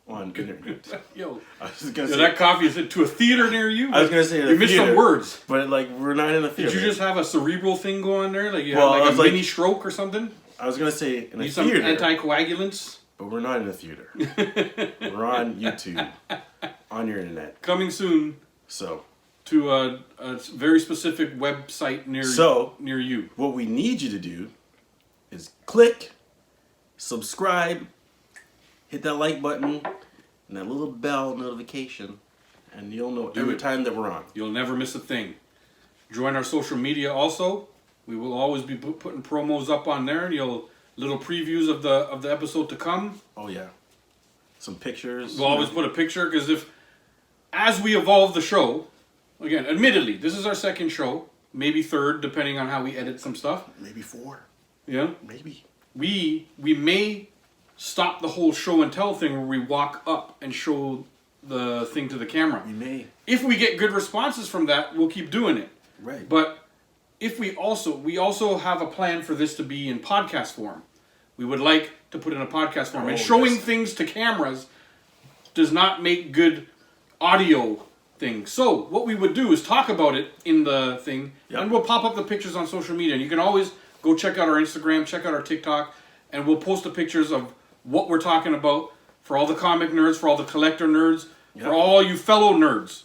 on internet. Yo, I was gonna so say that coffee is to a theater near you. I was gonna say you missed some words. but like we're not in a theater. Did you just have a cerebral thing go on there, like you Well, had I like a was mini stroke or something? I was gonna say in a Need some theater, anticoagulants. but we're not in a theater. We're on YouTube, on your internet. Coming soon So to a very specific website near you. what we need you to do is click, subscribe, hit that like button, and that little bell notification, and you'll know every time that we're on. You'll never miss a thing. Join our social media also. We will always be putting promos up on there, and little previews of the episode to come. Oh yeah, some pictures. We'll always put a picture, because as we evolve the show, again, admittedly, this is our second show, maybe third, depending on how we edit some stuff. Maybe 4. Yeah. Maybe. We may stop the whole show and tell thing where we walk up and show the thing to the camera. We may. If we get good responses from that, we'll keep doing it. Right. But if we also have a plan for this to be in podcast form. We would like to put it in a podcast form. And showing things to cameras does not make good audio things. So what we would do is talk about it in the thing, and we'll pop up the pictures on social media. And you can always go check out our Instagram, check out our TikTok, and we'll post the pictures of what we're talking about for all the comic nerds, for all the collector nerds, for all you fellow nerds.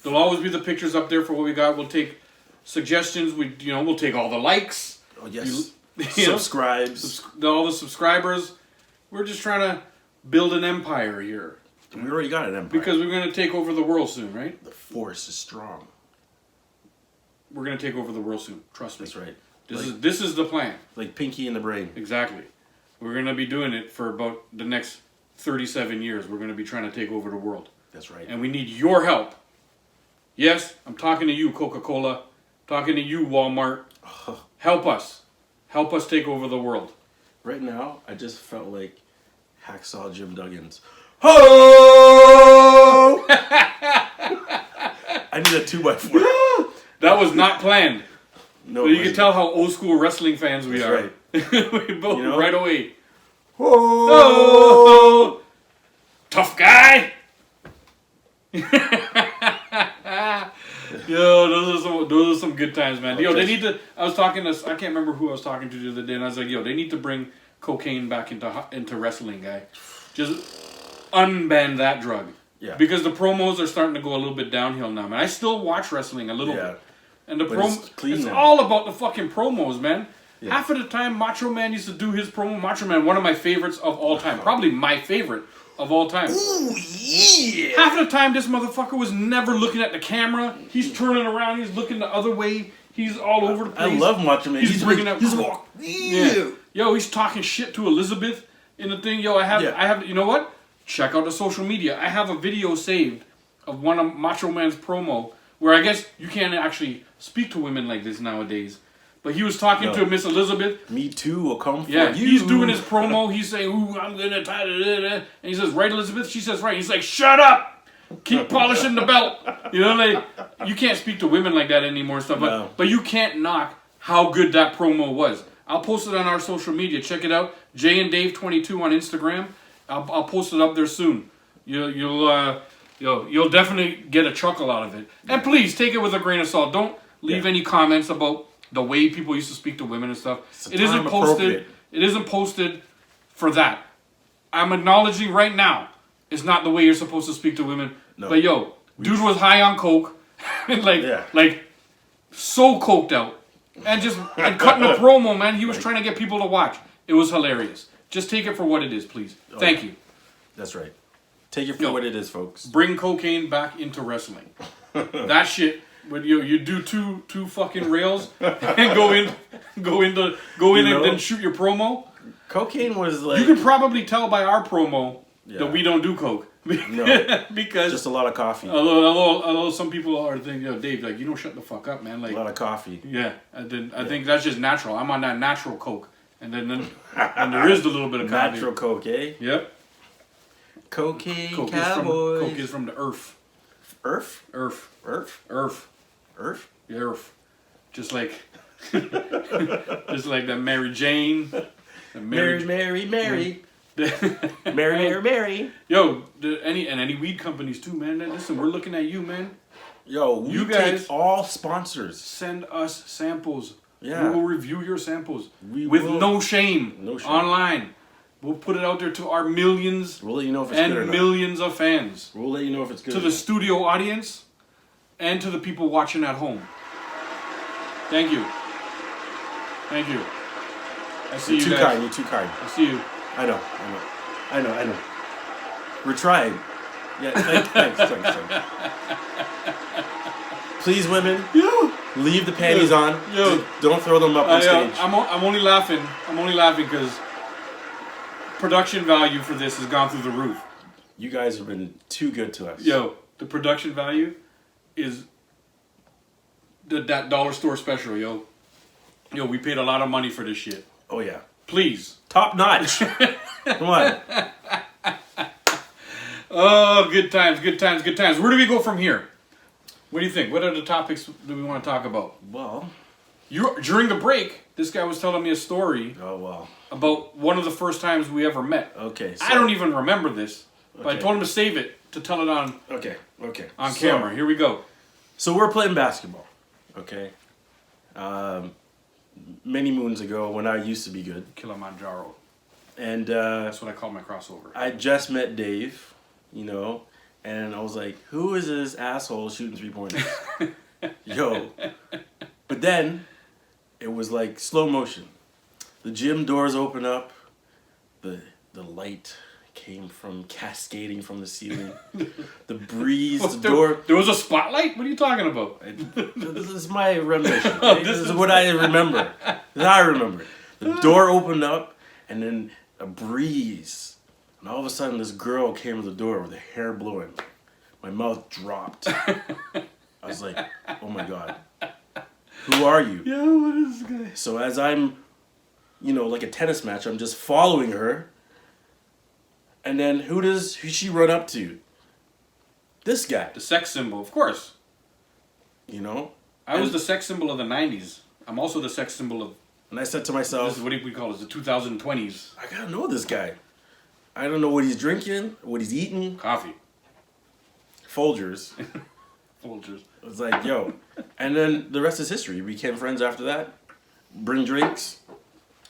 There'll always be the pictures up there for what we got. We'll take suggestions. We'll take all the likes. Oh yes. Subscribes. All the subscribers. We're just trying to build an empire here. We already got an empire. Because we're going to take over the world soon, right? The force is strong. We're going to take over the world soon. Trust me. That's right. This is the plan. Like Pinky in the Brain. Exactly. We're going to be doing it for about the next 37 years. We're going to be trying to take over the world. That's right. And we need your help. Yes, I'm talking to you, Coca-Cola. Talking to you, Walmart. Help us. Help us take over the world. Right now, I just felt like Hacksaw Jim Duggan's. Ho! I need a 2x4. That was not planned. No, but you can tell how old school wrestling fans we are. Right. We both right away. Oh! Tough guy. Yo, those are some good times, man. Yo, they need to. I was talking to. I can't remember who I was talking to the other day, and I was like, yo, they need to bring cocaine back into wrestling, guy. Just unban that drug. Yeah. Because the promos are starting to go a little bit downhill now, man. I still watch wrestling a little bit. And it's all about the fucking promos, man. Yeah. Half of the time, Macho Man used to do his promo. Macho Man, one of my favorites of all time. Probably my favorite of all time. Ooh, yeah. Half of the time, this motherfucker was never looking at the camera. He's turning around. He's looking the other way. He's all over the place. I love Macho Man. He's bringing up. He's walk. Yeah. Yo, he's talking shit to Elizabeth in the thing. Yo, I have. You know what? Check out the social media. I have a video saved of one of Macho Man's promo where I guess you can't actually speak to women like this nowadays. But he was talking to Miss Elizabeth. Me too will come for Yeah, you. he's doing his promo. He's saying, "Ooh, I'm gonna tie it." And he says, "Right, Elizabeth?" She says, "Right." He's like, "Shut up! Keep polishing the belt." You know, like you can't speak to women like that anymore and stuff. But you can't knock how good that promo was. I'll post it on our social media. Check it out. Jay and Dave 22 on Instagram. I'll post it up there soon. You'll definitely get a chuckle out of it. And please take it with a grain of salt. Don't leave any comments about the way people used to speak to women and stuff. It isn't posted. It isn't posted for that. I'm acknowledging right now it's not the way you're supposed to speak to women. No. But dude was high on coke, like so coked out, and cutting a promo, man. He was trying to get people to watch. It was hilarious. Just take it for what it is, please. Thank you. That's right. Take it for what it is, folks. Bring cocaine back into wrestling. That shit. When you do two fucking rails and go in and then shoot your promo. Cocaine was like, you could probably tell by our promo that we don't do coke. No, because just a lot of coffee. Although some people are thinking, Dave, like, you don't shut the fuck up, man. Like a lot of coffee. Yeah, I think that's just natural. I'm on that natural coke, and then there is the little bit of coffee. Natural coke, eh? Yep. Cocaine coke cowboys. Coke is from the earth. Earth? Earth. Earth? Earth. Earth? Yeah, earth. Just like that Mary Jane. Mary. Mary. Yo, any weed companies too, man. Listen, we're looking at you, man. Yo, you guys, take all sponsors. Send us samples. Yeah. We will review your samples with no shame. Online. We'll put it out there to our millions. We'll let you know if it's good or not. And millions of fans. We'll let you know if it's good. To the studio audience and to the people watching at home. Thank you. Thank you. I see you guys. You're too kind. I see you. I know. We're trying. Yeah, thanks. Please, women, leave the panties on. Don't throw them up on stage. I'm only laughing. Because production value for this has gone through the roof. You guys have been too good to us. Yo, the production value is that dollar store special, yo. Yo, we paid a lot of money for this shit. Oh, yeah. Please. Top notch. Come on. Oh, good times. Where do we go from here? What do you think? What other topics do we want to talk about? Well, during the break, this guy was telling me a story. Oh, wow. About one of the first times we ever met. Okay. So, I don't even remember this, but I told him to save it to tell it on. Okay. On camera. Here we go. So we're playing basketball. Okay. Many moons ago, when I used to be good. Kilimanjaro. And that's what I call my crossover. I just met Dave, and I was like, "Who is this asshole shooting 3-pointers?" Yo. But then it was like slow motion. The gym doors open up. The light came from cascading from the ceiling. The breeze, the door. There was a spotlight? What are you talking about? This is my revelation. Okay? This is what I remember. This is how I remember it. The door opened up, and then a breeze. And all of a sudden, this girl came to the door with her hair blowing. My mouth dropped. I was like, oh my God. Who are you? Yo, what is this guy? So as I'm, like a tennis match, I'm just following her. And then who she run up to? This guy. The sex symbol, of course. I was the sex symbol of the 90s. I'm also the sex symbol of... And I said to myself... This is what we call it, the 2020s. I gotta know this guy. I don't know what he's drinking, what he's eating. Coffee. Folgers. Folgers. It's like, yo. And then the rest is history. We became friends after that. Bring drinks.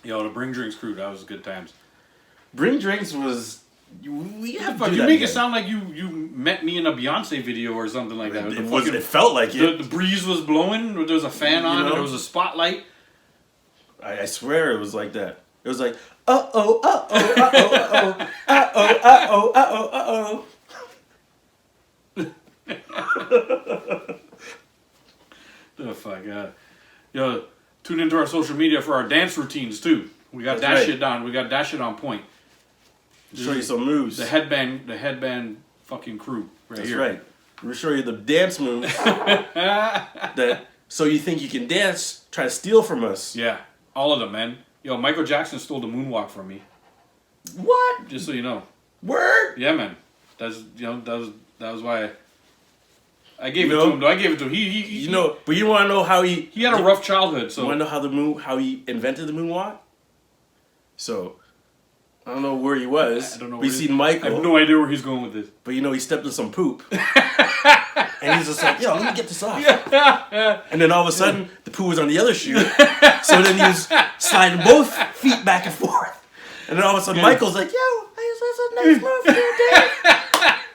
Yo, the Bring Drinks crew, that was good times. Bring Drinks was... We have to do you that make again. it sound like you met me in a Beyonce video or something like that. It felt like it. The breeze was blowing. There was a fan on. And there was a spotlight. I swear it was like that. It was like, uh-oh, uh-oh, uh-oh, uh-oh, uh-oh, uh-oh, uh-oh. Oh, fuck, God. Yo, tune into our social media for our dance routines, too. We got shit on. We got that shit on point. Show you some moves. The headband fucking crew That's here. Right. We'll show you the dance moves that So you think you can dance, try to steal from us? Yeah, all of them, man. Yo, Michael Jackson stole the moonwalk from me. What? Just so you know. Word? Yeah, man. That was why I gave it to him. Though I gave it to him. He but you want to know how he had a rough childhood. So you want to know how he invented the moonwalk? So I don't know where he was. I don't know. We seen Michael. I have no idea where he's going with this. But he stepped in some poop. And he's just like, yo, let me get this off. And then all of a sudden, the poo was on the other shoe. So then he was sliding both feet back and forth. And then all of a sudden, Michael's like, yo, that's a nice move here, Dave.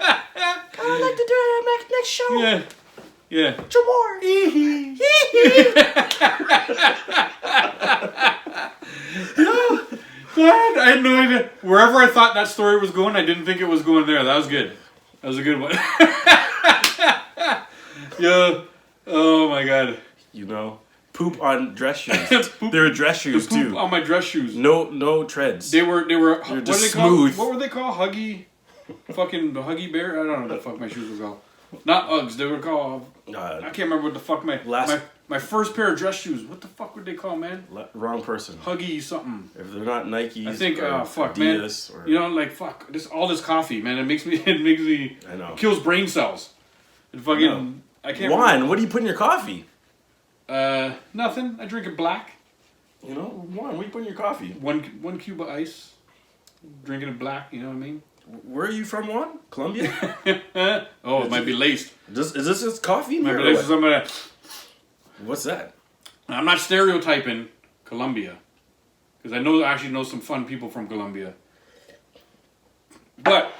I would like to do it next show. Yeah. 2 more. God, I had no idea. Wherever I thought that story was going, I didn't think it was going there. That was good. That was a good one. Yeah. Oh my God. Poop on dress shoes. They were dress shoes poop too. On my dress shoes. No treads. They were They're just smooth. What were they called? Fucking Huggy Bear? I don't know what the fuck my shoes were called. Not Uggs. They were called. I can't remember what the fuck my first pair of dress shoes. What the fuck would they call, man? Wrong person. Huggy something. If they're not Nikes, I think. Fuck, Adidas, man. Like fuck. All this coffee, man. It makes me. I know. It kills brain cells. It fucking. I can't. Juan, what do you put in your coffee? Nothing. I drink it black. Juan, what do you put in your coffee? One cube of ice. Drinking it black. You know what I mean? Where are you from, Juan? Colombia? Oh, it might be laced. Is this just coffee? Might be laced with some of that. What's that? I'm not stereotyping Colombia, because I actually know some fun people from Colombia. But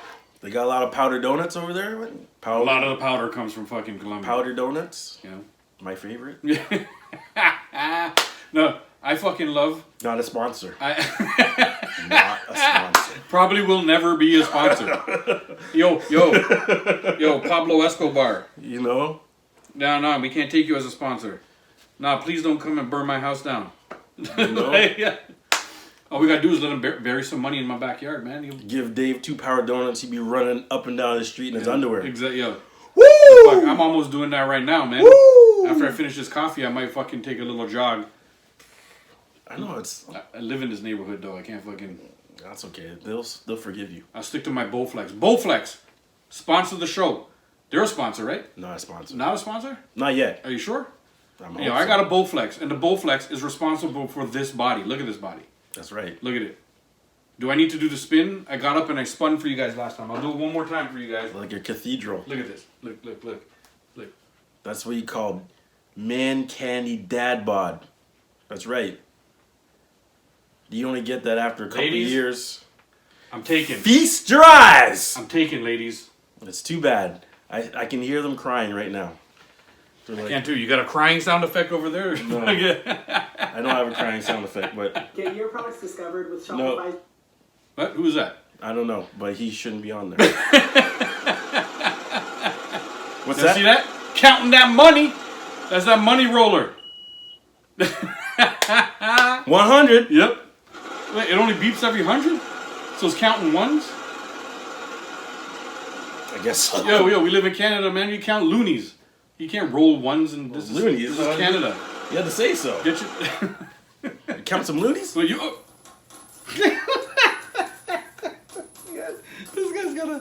they got a lot of powder donuts over there. A lot of the powder comes from fucking Colombia. Powder donuts. Yeah. My favorite. No, I fucking love. Not a sponsor. Not a sponsor. Probably will never be a sponsor. Yo, Pablo Escobar. No, we can't take you as a sponsor. Nah, please don't come and burn my house down. Yeah. All we gotta do is let him bury some money in my backyard, man. Give Dave 2 power donuts, he'd be running up and down the street in his underwear. Exactly, yeah. Woo! Fuck, I'm almost doing that right now, man. Woo! After I finish this coffee, I might fucking take a little jog. I know I live in this neighborhood though. I can't fucking. That's okay. They'll forgive you. I'll stick to my Bowflex. Bowflex, sponsor the show. They're a sponsor, right? Not a sponsor. Not a sponsor? Not yet. Are you sure? Yeah, I got a Bowflex, and the Bowflex is responsible for this body. Look at this body. That's right. Look at it. Do I need to do the spin? I got up and I spun for you guys last time. I'll do it one more time for you guys. Like a cathedral. Look at this. Look. That's what you call man candy dad bod. That's right. You only get that after a couple of years. I'm taking. Feast your eyes! I'm taking, ladies. It's too bad. I can hear them crying right now. I can't do. You got a crying sound effect over there? No. I don't have a crying sound effect, but... Get your products discovered with Shopify. No. What? Who's that? I don't know, but he shouldn't be on there. What's that? See that? Counting that money. That's that money roller. 100? Yep. Wait, it only beeps every 100? So it's counting ones? I guess so. Yo, we live in Canada, man. You count loonies. You can't roll ones and this loonies. This is Canada. You had to say so. Get you. Count some loonies? Well, you. This guy's got a.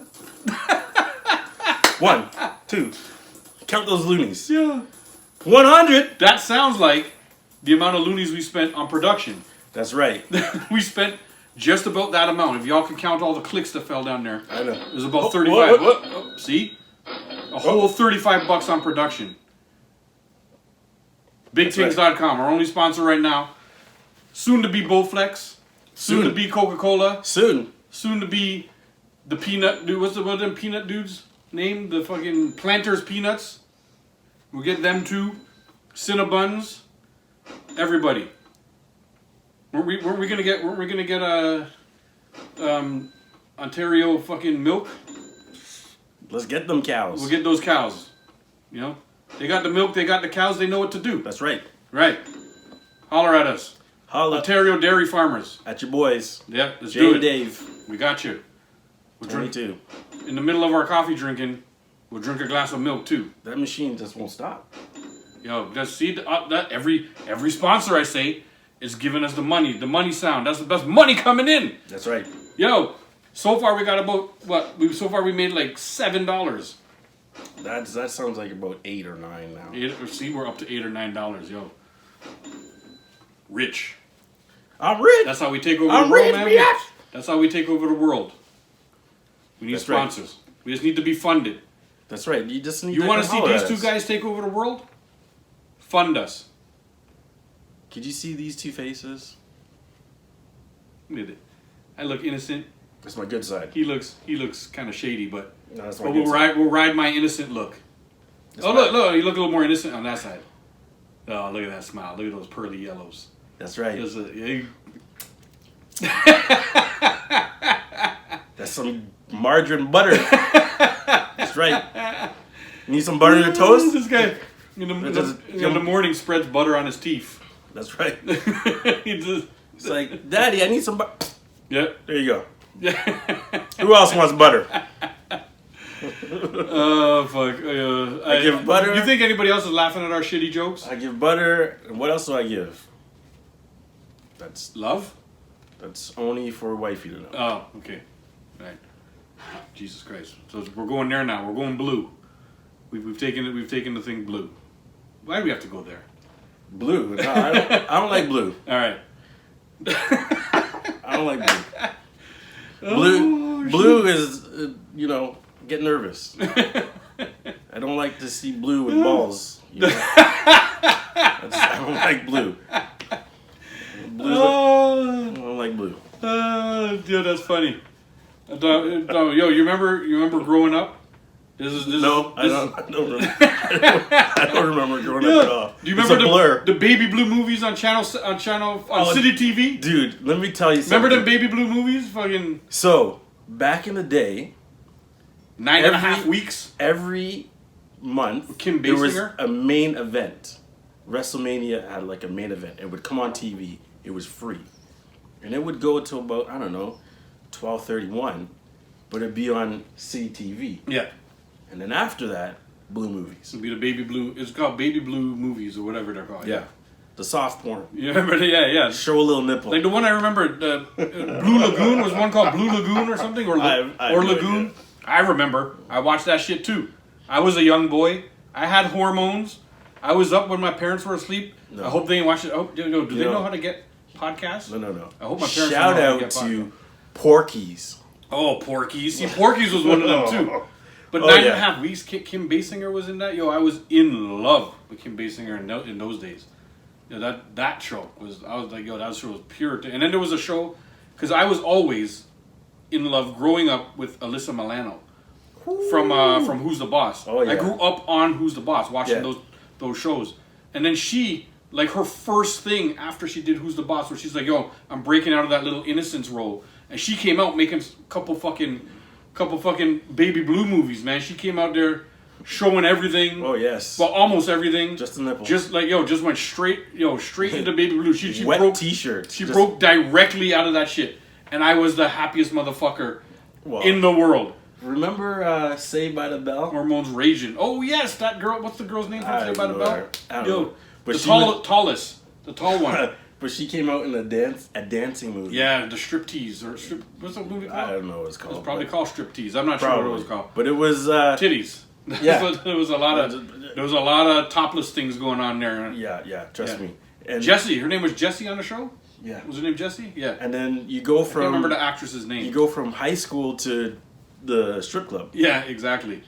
1, 2. Count those loonies. Yeah. 100. That sounds like the amount of loonies we spent on production. That's right. We spent just about that amount. If y'all could count all the clicks that fell down there. I know. It was about 35. Oh, see? A whole $35 on production. BigTings.com, our only sponsor right now. Soon to be Bowflex. Soon to be Coca-Cola. Soon to be the peanut dude. What's them peanut dudes name? The fucking Planters Peanuts. We'll get them too. Cinnabons. Everybody. Weren't we gonna get a Ontario fucking milk? Let's get them cows. We'll get those cows. You know? They got the milk, they got the cows, they know what to do. That's right. Right. Holler at us. Holla. Ontario dairy farmers. At your boys. Yeah, let's Jay do it. and Dave. We got you. We'll 22. In the middle of our coffee drinking, we'll drink a glass of milk too. That machine just won't stop. Yo, just see that every sponsor I say is giving us the money sound. That's the best money coming in. That's right. Yo, so far we got about so far we made like $7. That sounds like about 8 or 9 now. See, we're up to $8 or $9. Yo, rich. I'm rich. That's how we take over I'm the world, rich, man. bitch. That's how we take over the world. We need That's right. sponsors. We just need to be funded. That's right. You just need. You to want to see holler these at two us. guys take over the world? Fund us. Could you see these two faces? Look at it. I look innocent. That's my good side. He looks kind of shady, but No, that's my but good side. we'll ride my innocent look. That's Oh right. look, you look a little more innocent on that side. Oh, look at that smile. Look at those pearly yellows. That's right. That's some margarine butter. That's right. Need some butter in your toast? This guy in the morning spreads butter on his teeth. That's right. He just, It's like, Daddy, I need some butter. yeah. There you go. Who else wants butter? Oh fuck! I give butter. You think anybody else is laughing at our shitty jokes? I give butter. And what else do I give? That's Love? only for wifey to know. Oh, okay. Right. Jesus Christ. So we're going there now. We're going blue. We've taken it. We've taken the thing blue. Why do we have to go there? Blue? No, I don't like blue. All right. I don't like blue. Blue is, get nervous. I don't like to see blue with balls. I don't like blue. I don't like blue. Dude, that's funny. Yo, you remember growing up? No, I don't remember. I don't remember growing up at all. Do you It's remember a blur. the Baby Blue movies on City TV? Dude, let me tell you something. Remember them Baby Blue movies? Fucking So, back in the day, 9.5 weeks. every month, Kim there was Basinger? a main event. WrestleMania had like a main event. It would come on TV. It was free. And it would go until about, 12:31. But it'd be on City TV. Yeah. And then after that, Blue movies. This would be the Baby Blue. It's called Baby Blue movies or whatever they're called. Yeah. The soft porn. You remember? Yeah. Show a little nipple. Like the one I remember, Blue Lagoon was one called Blue Lagoon or something, or I have no Lagoon. idea. I remember. I watched that shit too. I was a young boy. I had hormones. I was up when my parents were asleep. No. I hope they didn't watch it. Oh, do they know how to get podcasts? No. I hope my parents Shout know how to out get to Porky's. Oh, Porky's. See, Porky's was one of them too. But Oh, 9.5 weeks, Kim Basinger was in that. Yo, I was in love with Kim Basinger in those days. You know, that show was, I was like, yo, that show was pure. And then there was a show, because I was always in love growing up with Alyssa Milano from Who's the Boss. Oh, yeah. I grew up on Who's the Boss, watching Yeah. those shows. And then she, like her first thing after she did Who's the Boss, where she's like, yo, I'm breaking out of that little innocence role. And she came out making a couple fucking Baby Blue movies, man. She came out there showing everything. Oh, yes. Well, almost everything. Just the nipple. Just like, just went straight into Baby Blue. She Wet broke t-shirt. She broke directly out of that shit. And I was the happiest motherfucker in the world. Remember Saved by the Bell? Hormones raging. Oh, yes, that girl. What's the girl's name from Saved by the Bell? I don't know. But The tallest. The tall one. But she came out in a dancing movie. Yeah, the striptease. What's that movie called? I don't know what it's called. It's probably called striptease. I'm not sure what it was called. But it was Titties. Yeah. there was a lot of topless things going on there. Yeah, trust me. And Jessie, her name was Jessie on the show? Yeah. Was her name Jessie? Yeah. And then you go I from can't remember the actress's name. You go from high school to the strip club. Yeah, exactly.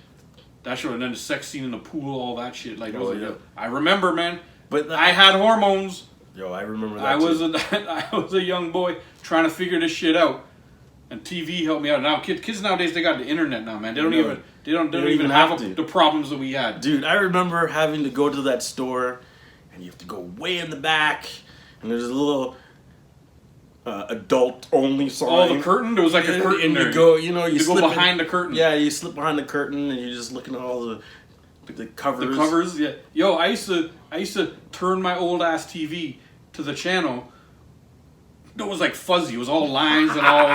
That show, and then the sex scene in the pool, all that shit. Like, yeah. I remember, man. But I had hormones. Yo, I remember that. I was a young boy trying to figure this shit out, and TV helped me out. Now kids nowadays, they got the internet now, man. They don't even have the problems that we had. Dude, I remember having to go to that store, and you have to go way in the back, and there's a little adult only sign. Oh, the curtain. There was like a curtain and there. you go, you slip go behind the curtain. Yeah, you slip behind the curtain, and you're just looking at all the covers. The covers, yeah. Yo, I used to turn my old ass TV to the channel. It was like fuzzy. It was all lines and all.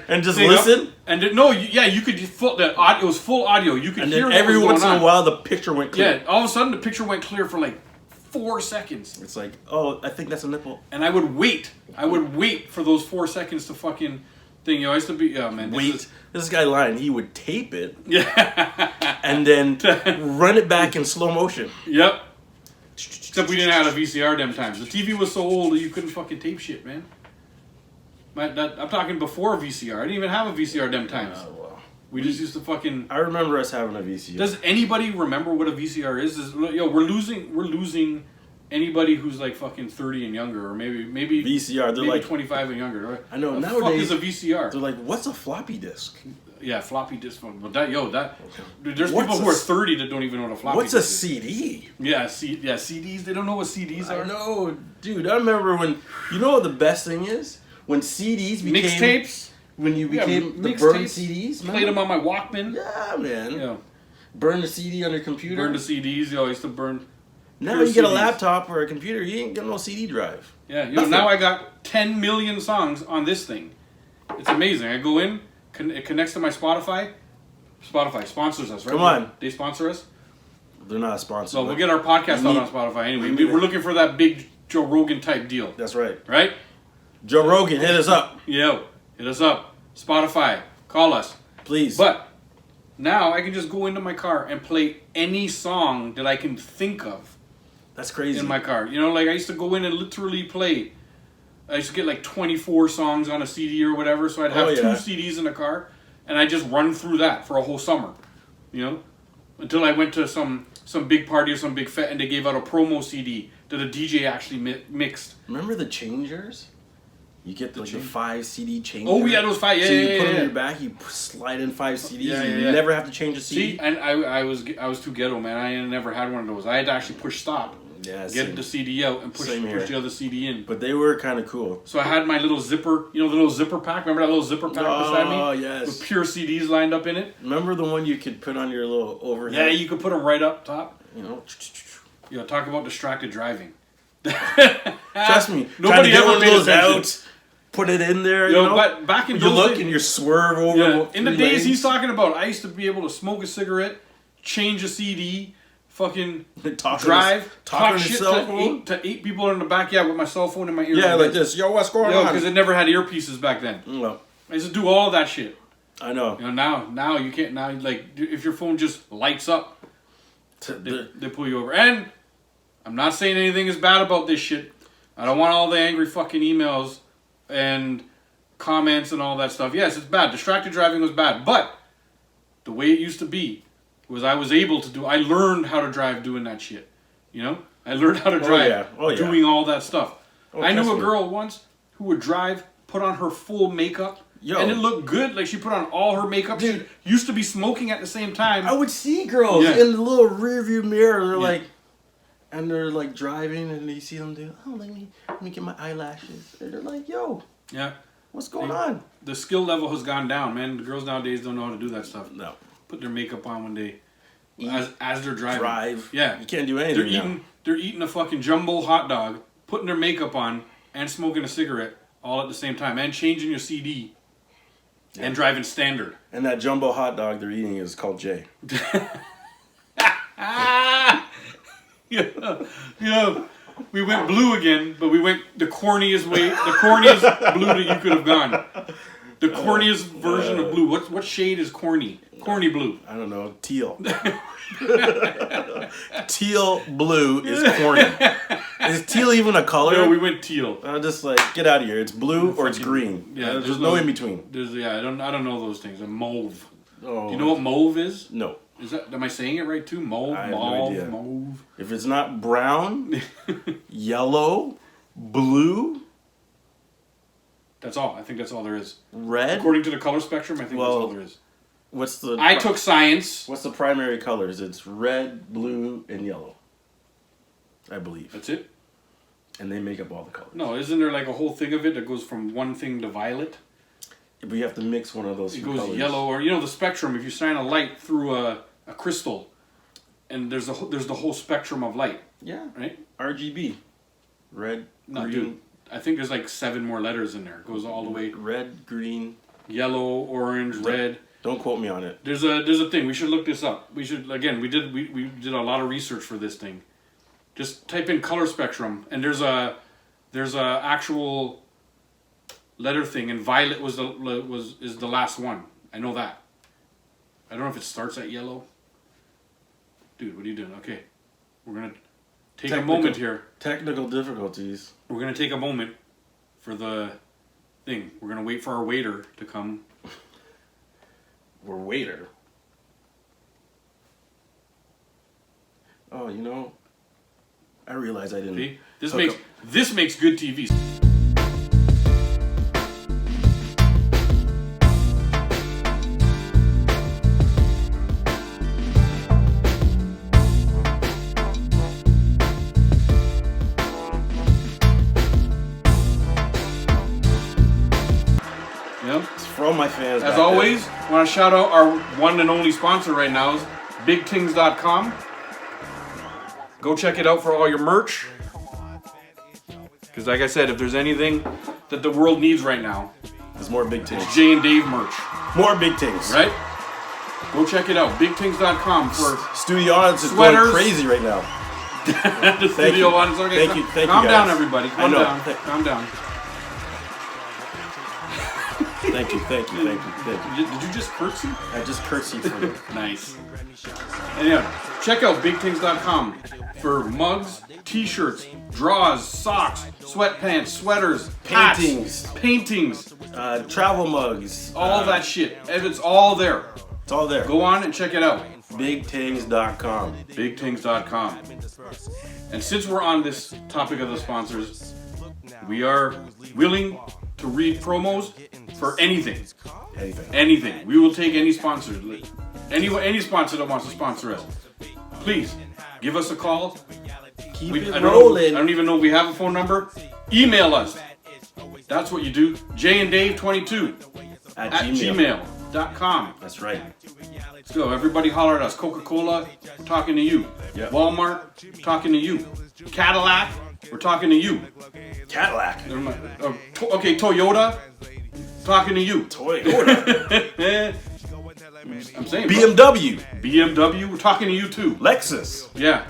and just listen. And you could full the audio. It was full audio. You could And hear then what every was once in going a while, the picture went clear. Yeah, all of a sudden the picture went clear for like 4 seconds. It's like, oh, I think that's a nipple. And I would wait. for those 4 seconds to fucking thing. I used to be, oh man. This guy lying. He would tape it. Yeah. And then run it back in slow motion. Yep. Except we didn't have a VCR them times. The TV was so old that you couldn't fucking tape shit, man. I'm talking before VCR. I didn't even have a VCR them times. Oh, wow. We just used to fucking... I remember us having a VCR. Does anybody remember what a VCR is? We're losing anybody who's like fucking 30 and younger, or maybe VCR. They're maybe like 25 and younger. Right? I know what nowadays. The fuck is a VCR? They're like, what's a floppy disk? Yeah, floppy disk. But there's What's people who are 30 that don't even know what a floppy What's disk a is. CD? Yeah, CDs. They don't know what CDs are. I know, dude. I remember when. You know what the best thing is? When CDs became mixtapes. When you became the mixtapes, burned CDs. Played them on my Walkman. Yeah, man. Yeah. Burn the CD on your computer. Burn the CDs. I used to burn. Now you get a CDs. Laptop or a computer, you ain't got no CD drive. Yeah, now I got 10 million songs on this thing. It's amazing. I go in, it connects to my Spotify. Spotify sponsors us, right? Come on. They sponsor us? They're not a sponsor. So we'll get our podcast out on Spotify anyway. We're looking for that big Joe Rogan type deal. That's right. Right? Joe Rogan, hit us up. Yo, hit us up. Spotify, call us. Please. But now I can just go into my car and play any song that I can think of. That's crazy. In my car. Like I used to go in and literally play. I used to get like 24 songs on a CD or whatever, so I'd have 2 CDs in the car, and I just run through that for a whole summer. Until I went to some big party or some big fete, and they gave out a promo CD that a DJ actually mixed. Remember the changers? You get the 5 CD changers. Oh yeah, those 5. Yeah, so you put them in your back, you slide in 5 CDs, you never have to change a CD. See, and I was too ghetto, man. I never had one of those. I had to actually push stop. Yeah, get the CD out and push the other CD in. But they were kind of cool. So I had my little zipper, the little zipper pack. Remember that little zipper pack beside me? Oh, yes. With pure CDs lined up in it. Remember the one you could put on your little overhead? Yeah, you could put them right up top. Talk about distracted driving. Trust me. Nobody ever made those out. Put it in there, But back in you those look days, and you swerve over. Yeah, in the days he's talking about, I used to be able to smoke a cigarette, change a CD, fucking talk shit to 8 people in the back, with my cell phone in my ear. Yeah, like this. Yo, what's going on? Because it never had earpieces back then. No. I used to do all of that shit. I know. Now you can't. Now, like, if your phone just lights up, they pull you over. And I'm not saying anything is bad about this shit. I don't want all the angry fucking emails and comments and all that stuff. Yes, it's bad. Distracted driving was bad. But the way it used to be was I learned how to drive doing that shit. I learned how to drive doing all that stuff. I knew a girl once who would drive, put on her full makeup, and it looked good. Like she put on all her makeup. Dude. She used to be smoking at the same time. I would see girls in the little rear view mirror. They're like driving, and you see them do. Oh, let me get my eyelashes. And they're like, yo, what's going on? The skill level has gone down, man. The girls nowadays don't know how to do that stuff. No, put their makeup on when they as they're driving. Drive. Yeah, you can't do anything. They're eating a fucking jumbo hot dog, putting their makeup on, and smoking a cigarette all at the same time, and changing your CD, and driving standard. And that jumbo hot dog they're eating is called Jay. Yeah. We went blue again, but we went the corniest blue that you could have gone. The corniest version of blue. What shade is corny? Corny blue. I don't know. Teal. Teal blue is corny. Is teal even a color? No, we went teal. I'm just like, get out of here. It's blue or it's green. Yeah, there's no in between. I don't know those things. Mauve. Oh. Do you know what mauve is? No. Am I saying it right too? Mauve, I have no idea. mauve. If it's not brown, yellow, blue. That's all. I think that's all there is. Red? According to the color spectrum, I think that's all there is. I took science. What's the primary colors? It's red, blue, and yellow. I believe. That's it? And they make up all the colors. No, isn't there like a whole thing of it that goes from one thing to violet? But you have to mix one of those two colors. It goes yellow, or the spectrum. If you shine a light through a crystal, and there's the whole spectrum of light. Yeah. Right. RGB. Red. No, green. dude. I think there's like 7 more letters in there. It goes all the way. Red, green, Yellow, orange, red. Don't quote me on it. There's a thing. We should look this up. We should, again, we did a lot of research for this thing. Just type in color spectrum, and there's a actual letter thing, and violet is the last one. I know that. I don't know if it starts at yellow. Dude, what are you doing? Okay, we're gonna take a moment here. Technical difficulties. We're gonna take a moment for the thing. We're gonna wait for our waiter to come. We're waiter. Oh, you know, I realized I didn't. See? This makes good TV. For all my fans. As always, I want to shout out our one and only sponsor right now is BigTings.com. Go check it out for all your merch. Because like I said, if there's anything that the world needs right now, there's more Big Tings. It's Jay and Dave merch. More Big Tings. Right? Go check it out. BigTings.com for studio audience is sweaters. Going crazy right now. The studio audience. Okay, thank you, calm guys. down, everybody. Calm down. Calm down. Thank you. Did you just curtsy? I just curtsied for you. Nice. And yeah, check out BigTings.com for mugs, t-shirts, drawers, socks, sweatpants, sweaters, paintings, travel mugs, all that shit. And it's all there. It's all there. Go on and check it out. BigTings.com. BigTings.com. And since we're on this topic of the sponsors, we are willing to read promos for anything. Anything. We will take any sponsor. Any sponsor that wants to sponsor us. Please, give us a call. Keep it rolling. I don't even know if we have a phone number. Email us. That's what you do. JayandDave22 at gmail.com. That's right. Let's go. Everybody holler at us. Coca-Cola, we're talking to you. Yep. Walmart, talking to you. Cadillac, we're talking to you. Cadillac. Okay, Toyota, talking to you. Toyota. I'm saying BMW, we're talking to you too. Lexus. Yeah.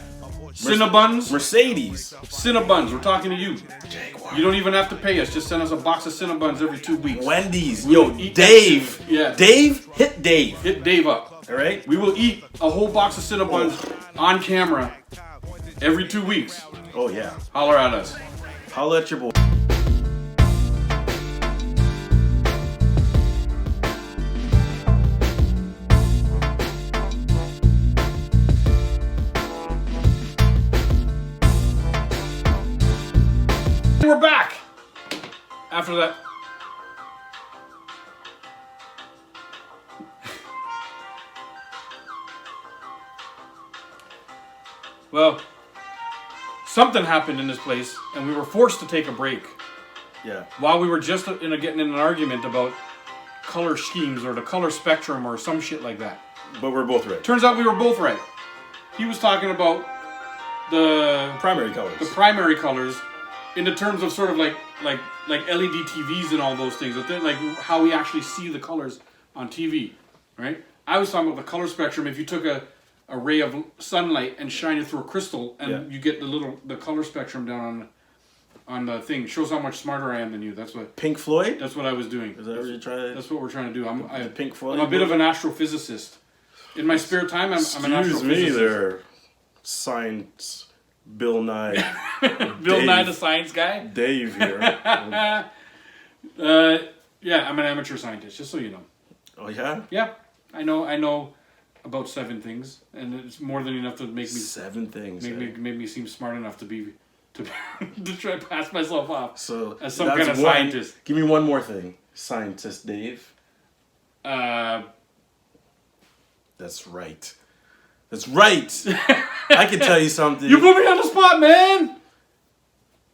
Cinnabons. Mercedes. Cinnabons, we're talking to you. Jaguar. You don't even have to pay us. Just send us a box of Cinnabons every 2 weeks. Wendy's. We'll Yo, Dave. Yeah. Dave, hit Dave. Hit Dave up. All right. We will eat a whole box of Cinnabons on camera every 2 weeks. Oh yeah. Holler at us. Holler at your boy. We're back. After that. Well, something happened in this place, and we were forced to take a break. Yeah. While we were just getting in an argument about color schemes or the color spectrum or some shit like that. But we're both right. Turns out we were both right. He was talking about the primary colors. The primary colors, in the terms of sort of like LED TVs and all those things, like how we actually see the colors on TV, right? I was talking about the color spectrum. If you took a ray of sunlight and shine it through a crystal, and you get the color spectrum down on the thing. Shows how much smarter I am than you. That's what Pink Floyd. That's what I was doing. Is that what you're trying? That's what we're trying to do. I'm Pink Floyd. I'm a bit of an astrophysicist. In my spare time, I'm an astrophysicist. Excuse me, there, science. Bill Nye. Bill Nye, the science guy. Dave here. Yeah, I'm an amateur scientist. Just so you know. Oh yeah. Yeah, I know about 7 things, and it's more than enough to make me 7 things. Make me seem smart enough to try to pass myself off. So as some kind of scientist. Give me one more thing, scientist Dave. That's right. That's right. I can tell you something. You put me on the spot, man.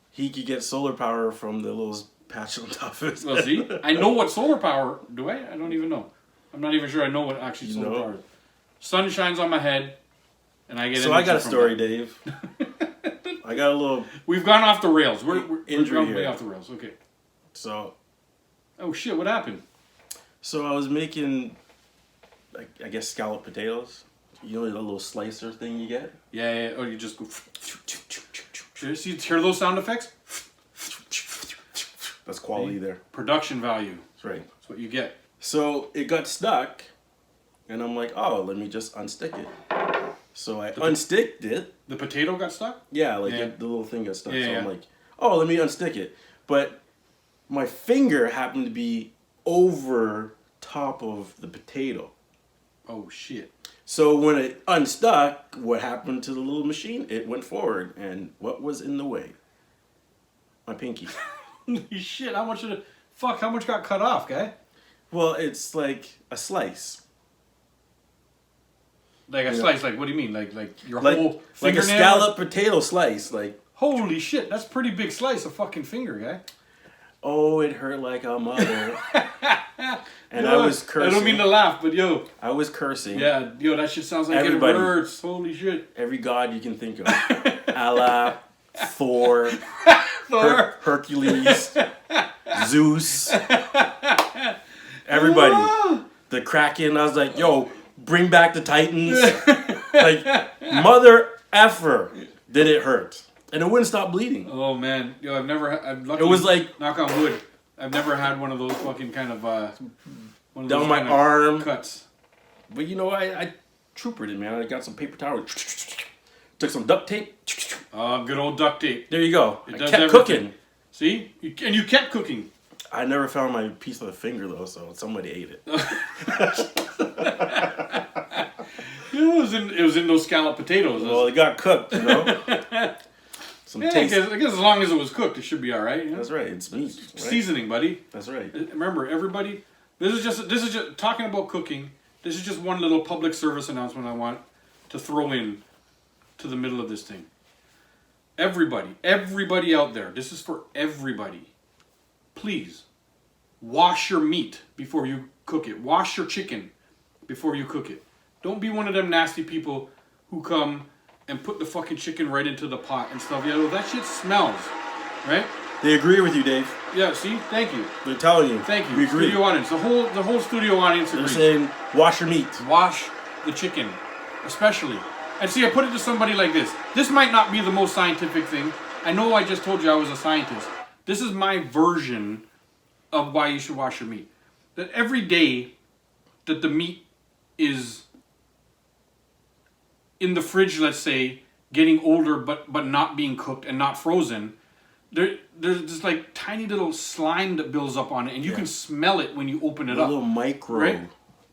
He could get solar power from the little patch on top of his Well, see, I know what solar power. Do I? I don't even know. I'm not even sure I know what actually solar power is. Sun shines on my head, and I get. So I got a story, Dave. I got a little We've gone off the rails. We're injury gone way here. off the rails. Okay. So Oh shit! What happened? I was making, I guess, scalloped potatoes. You know the little slicer thing you get? Yeah. Oh, you just go. See, hear those sound effects? That's quality there. Production value. That's right. That's what you get. So it got stuck, and I'm like, oh, let me just unstick it. So I unsticked it. The potato got stuck? Yeah, like Yeah. the little thing got stuck. Yeah, so yeah. I'm like, oh, let me unstick it. But my finger happened to be over top of the potato. Oh shit. So when it unstuck, what happened to the little machine? It went forward, and what was in the way? My pinky. Holy shit! How much got cut off, guy? Well, it's like a slice. Like a Yeah. slice? Like what do you mean? Like your Like, whole like a fingernail? scalloped potato slice. Like, Holy shit! That's a pretty big slice of fucking finger, guy. oh, it hurt like a mother. And Yo, I was cursing. I don't mean to laugh, but yo. I was cursing. Yeah, yo, that shit sounds like Everybody. it hurts. Holy shit. Every god you can think of. Allah, Thor, Thor. Hercules, Zeus. Everybody. Ah. The Kraken. I was like, yo, bring back the Titans. Like, mother effer did it hurt. And it wouldn't stop bleeding. Oh man, yo, I'm lucky. It was like- knock on wood. I've never had one of those fucking kind of one of Down those my kind of arm. cuts. But you know, I troopered it, man. I got some paper towel. Took some duct tape. Good old duct tape. There you go. It I does kept everything. cooking. See, and you kept cooking. I never found my piece of the finger though, so somebody ate it. It was in those scalloped potatoes. Well, it got cooked, you know. Some yeah, taste. I guess as long as it was cooked, it should be all right. You know? That's right. It's meat. Right? Seasoning, buddy. That's right. Remember, everybody. This is just talking about cooking. This is just one little public service announcement I want to throw in to the middle of this thing. Everybody out there. This is for everybody. Please, wash your meat before you cook it. Wash your chicken before you cook it. Don't be one of them nasty people who come and put the fucking chicken right into the pot and stuff. Yeah, that shit smells, right? They agree with you, Dave. Yeah. See, thank you, They're telling you. thank you. We agree. Studio audience, the whole studio audience They're agrees. saying, wash your meat. Wash the chicken, especially. And see, I put it to somebody like this. This might not be the most scientific thing. I know I just told you I was a scientist. This is my version of why you should wash your meat. That every day that the meat is in the fridge, let's say, getting older but not being cooked and not frozen, there's just like tiny little slime that builds up on it, and you can smell it when you open it up. Little micro Right?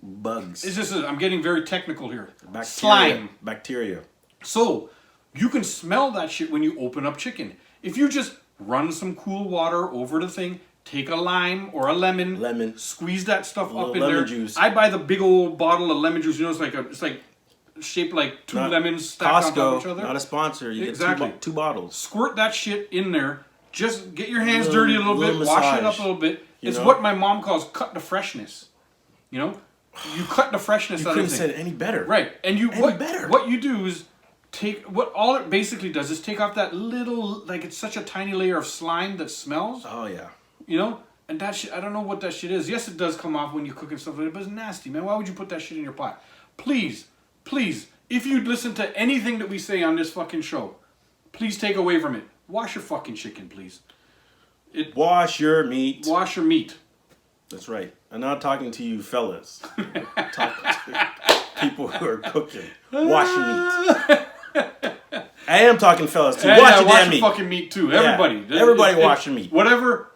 bugs. It's just, I'm getting very technical here. Bacteria. Slime. Bacteria. So, you can smell that shit when you open up chicken. If you just run some cool water over the thing, take a lime or a lemon, squeeze that stuff little up in lemon there. juice. I buy the big old bottle of lemon juice. You know, it's like shaped like two lemons stacked on top of each Costco, other. not a sponsor. You Exactly. get two bottles. Squirt that shit in there. Just get your hands dirty a little bit. little Wash it up massage, a little bit. you It's know? what my mom calls cut the freshness. You know, you cut the freshness You out couldn't of have things. said it any better. Right, and you Any better. what you do is all it basically does is take off that little, like, it's such a tiny layer of slime that smells, Oh, yeah. you know, and that shit, I don't know what that shit is. Yes, it does come off when you cook and stuff like that, but it's nasty, man. Why would you put that shit in your pot? Please, if you listen to anything that we say on this fucking show, please take away from it. Wash your fucking chicken, please. Wash your meat. Wash your meat. That's right. I'm not talking to you fellas. I'm talking to people who are cooking. Wash your meat. I am talking fellas too. Yeah, Wash yeah, your wash damn your meat. fucking meat too. Everybody. Everybody wash your meat. Whatever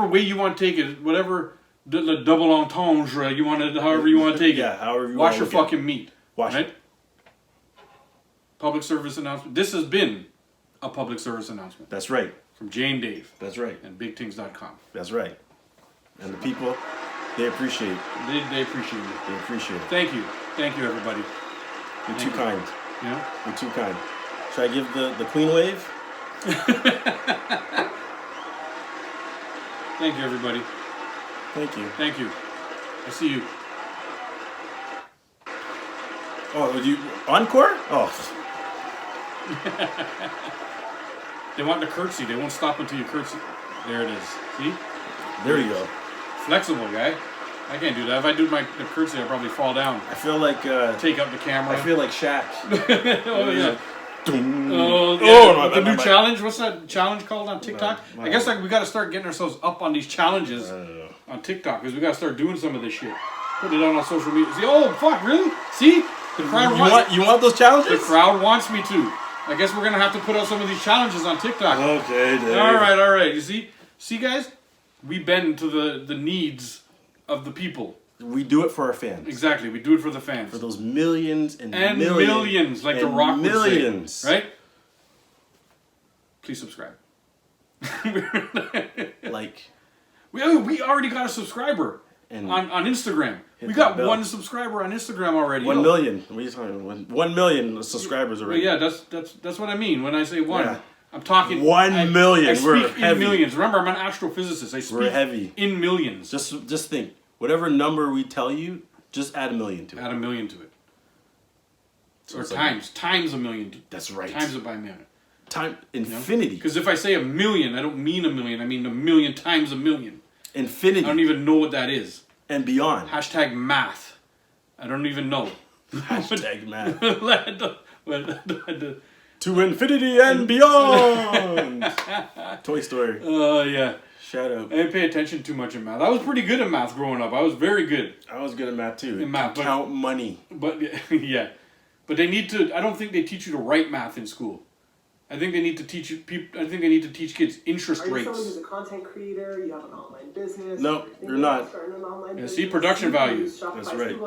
way you want to take it, whatever the double entendre you want to, however you want to take it. Yeah, however you wash want your to look at it. fucking meat. Wash right? it. Public service announcement. This has been a public service announcement That's right. from Jane Dave That's right. and BigThings.com. That's right. And the people, they appreciate. They appreciate you. They appreciate it. Thank you, everybody. You're Thank too you. kind. You know? You're too kind. Should I give the queen wave? Thank you, everybody. Thank you. Thank you. I see you. Oh, would you encore? Oh, They want the curtsy. They won't stop until you curtsy. There it is. See? There you go. Flexible, guy. I can't do that. If I do the curtsy, I'll probably fall down. I feel like Take up the camera. I feel like Shaq. Oh yeah. Oh, Oh, the new challenge. What's that challenge called on TikTok? I guess we got to start getting ourselves up on these challenges on TikTok because we got to start doing some of this shit, putting it on social media. See, oh fuck, really? See, the crowd you want those challenges? The crowd wants me to. I guess we're gonna have to put out some of these challenges on TikTok. Okay, Dave. All right. You see, guys, we bend to the needs of the people. We do it for our fans. Exactly, we do it for the fans. For those millions and millions, like The Rock would say, right? Please subscribe. Like, we already got a subscriber on Instagram. We got one subscriber on Instagram already. 1 million. What are you talking about? 1 million subscribers already. Well, yeah, that's what I mean when I say one. Yeah. I'm talking 1 million. I speak in millions. Remember, I'm an astrophysicist. I speak in millions. Just think. Whatever number we tell you, just add 1 million to it. Add 1 million to it. So or times 1 million. That's right. Times it by a million. Time infinity. Because if I say 1 million, I don't mean 1 million. I mean 1 million times 1 million. Infinity. I don't even know what that is. And beyond. Hashtag math. I don't even know. Hashtag math. To infinity and beyond. Toy Story. Oh, yeah. Shout out. I didn't pay attention too much in math. I was pretty good at math growing up. I was very good. I was good at math too. In math. Count money. But, yeah. But they need to, I don't think they teach you to write math in school. I think they need to teach kids interest rates. Are you someone who's a content creator? You have an online business? No, you're not. Yeah, see, production value. That's right.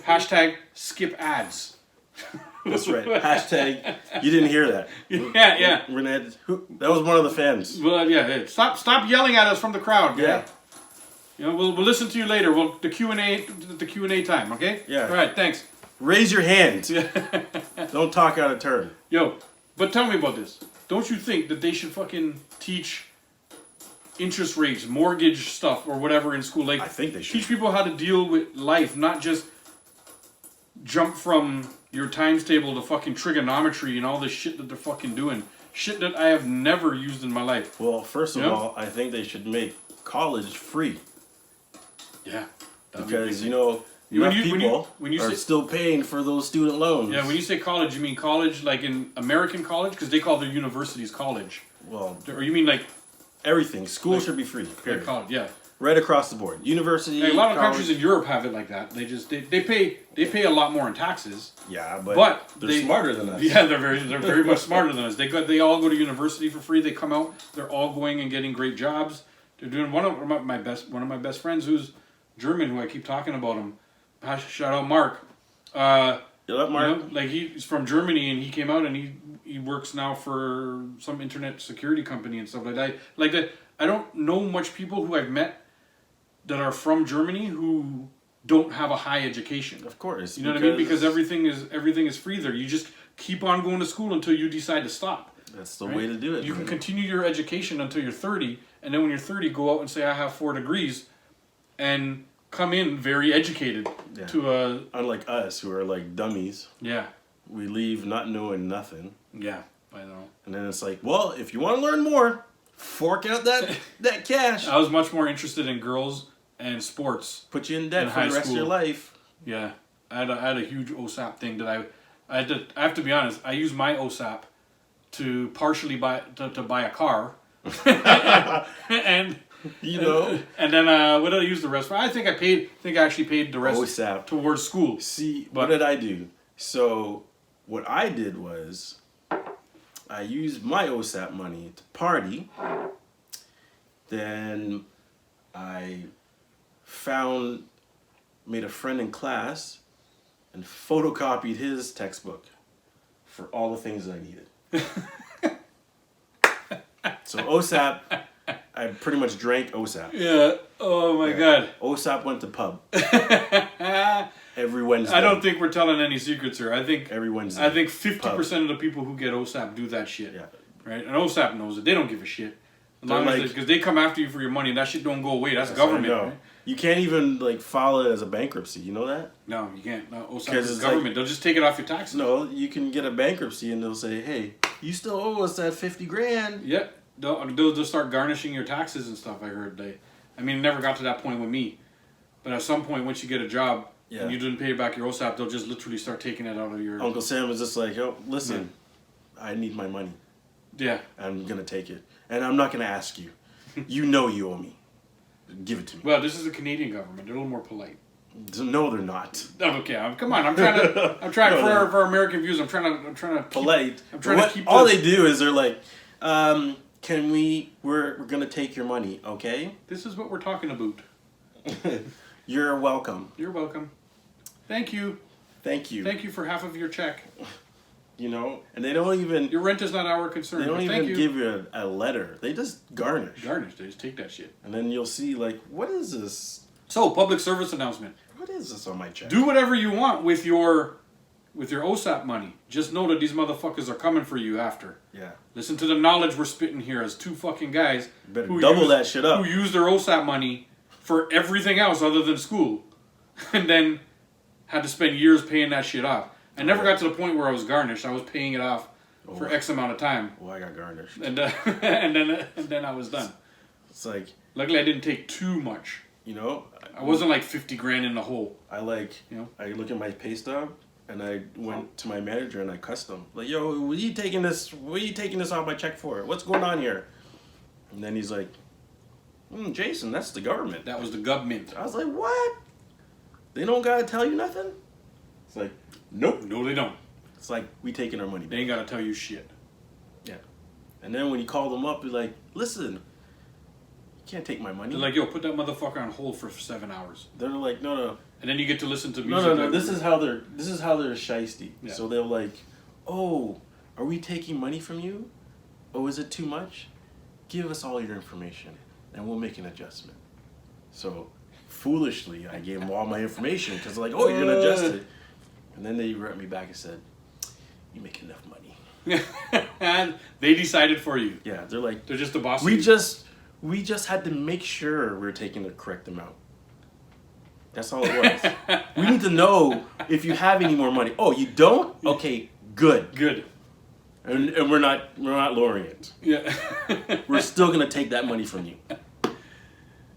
Hashtag skip ads. That's right. Hashtag, you didn't hear that. Yeah. That was one of the fans. Well, yeah. Stop yelling at us from the crowd. Yeah. You know, we'll listen to you later. The Q&A time, okay? Yeah. All right, thanks. Raise your hand. Don't talk out of turn. Yo, but tell me about this. Don't you think that they should fucking teach interest rates, mortgage stuff, or whatever in school? Like, I think they should. Teach people how to deal with life, not just jump from your times table to fucking trigonometry and all this shit that they're fucking doing. Shit that I have never used in my life. Well, first of all, I think they should make college free. Yeah. Because, people are still paying for those student loans. Yeah, when you say college, you mean college like in American college? Because they call their universities college. Well, or you mean like... Everything. School should be free, period. Like college, yeah. Right across the board. University, a lot of countries in Europe have it like that. They pay a lot more in taxes. Yeah, but they're smarter than us. Yeah, they're very much smarter than us. They all go to university for free. They come out. They're all going and getting great jobs. They're doing one of my best friends who's German, who I keep talking about him. Shout out Mark. You love Mark? He's from Germany and he came out and he works now for some internet security company and stuff like that. Like that. I don't know much people who I've met that are from Germany who don't have a high education. Of course. You know what I mean? Because everything is free there. You just keep on going to school until you decide to stop. That's the way to do it. You can continue your education until you're 30, and then when you're 30, go out and say, I have 4 degrees, and come in very educated. Yeah. To unlike us, who are like dummies. Yeah. We leave not knowing nothing. Yeah, I know. And then it's like, well, if you want to learn more, fork out that cash. I was much more interested in girls and sports. Put you in debt for the rest of your life. Yeah, I had a huge OSAP thing that I have to be honest. I used my OSAP to partially buy a car, and and then what did I use the rest for? I think I actually paid the rest OSAP towards school. See, what did I do? So what I did was I used my OSAP money to party. Then I made a friend in class and photocopied his textbook for all the things that I needed. So OSAP, I pretty much drank OSAP. Yeah. Oh my God. OSAP went to pub. Every Wednesday. I don't think we're telling any secrets here. I think every Wednesday. I think 50% of the people who get OSAP do that shit. Yeah. Right? And OSAP knows it. They don't give a shit. As long as because they come after you for your money, that shit don't go away. That's government. Right? You can't even like file it as a bankruptcy. You know that? No, you can't. No, OSAP 'Cause is it's the government. They'll just take it off your taxes. No, you can get a bankruptcy and they'll say, "Hey, you still owe us that 50 grand." Yeah, they'll start garnishing your taxes and stuff. I heard I mean, it never got to that point with me, but at some point, once you get a job and you didn't pay back your OSAP, they'll just literally start taking it out of your. Uncle Sam was just like, "Yo, listen, I need my money. Yeah, I'm gonna take it, and I'm not gonna ask you. You know you owe me. Give it to me." well, this is the Canadian government. They're a little more polite. No, they're not. Okay, come on. I'm trying No, for American views. I'm trying to Polite. I'm trying to keep all this- they do is they're like, we're gonna take your money, okay? This is what we're talking about. You're welcome. You're welcome. Thank you. Thank you. Thank you for half of your check. You know, and they don't even. Your rent is not our concern. They don't but even thank you. give you a letter. They just garnish. Garnish. They just take that shit. And then you'll see like, what is this? So, public service announcement. What is this on my check? Do whatever you want with your OSAP money. Just know that these motherfuckers are coming for you after. Yeah. Listen to the knowledge we're spitting here as two fucking guys You better double that shit up. who use their OSAP money for everything else other than school, and then had to spend years paying that shit off. I never got to the point where I was garnished. I was paying it off for X amount of time, Oh, I got garnished. and and then I was done. It's like, Luckily, I didn't take too much. you know, I wasn't like 50 grand in the hole. I like, You know? I look at my pay stub and I went to my manager and I cussed him. Like, "Yo, what are you taking this off my check for? What's going on here?" And then he's like, "Jason, that's the government." That was the government. I was like, "What? They don't gotta tell you nothing?" It's like, nope. No, they don't. It's like, we taking our money They back. ain't gotta tell you shit. Yeah. And then when you call them up, you're like, "Listen, you can't take my money." They're like, yo, put that motherfucker on hold for 7 hours. They're like, no. And then you get to listen to music. No. This is how they're shiesty. Yeah. So they're like, "Oh, are we taking money from you? Oh, is it too much? Give us all your information, and we'll make an adjustment." So, foolishly, I gave them all my information because they're like, "Oh, you're gonna adjust it," and then they wrote me back and said, "You make enough money." And they decided for you. Yeah, they're like, They're just the boss. we just had to make sure we're taking the correct amount. That's all it was. We need to know if you have any more money. Oh, you don't? Okay, good. Good. And we're not lowering it. Yeah. We're still gonna take that money from you,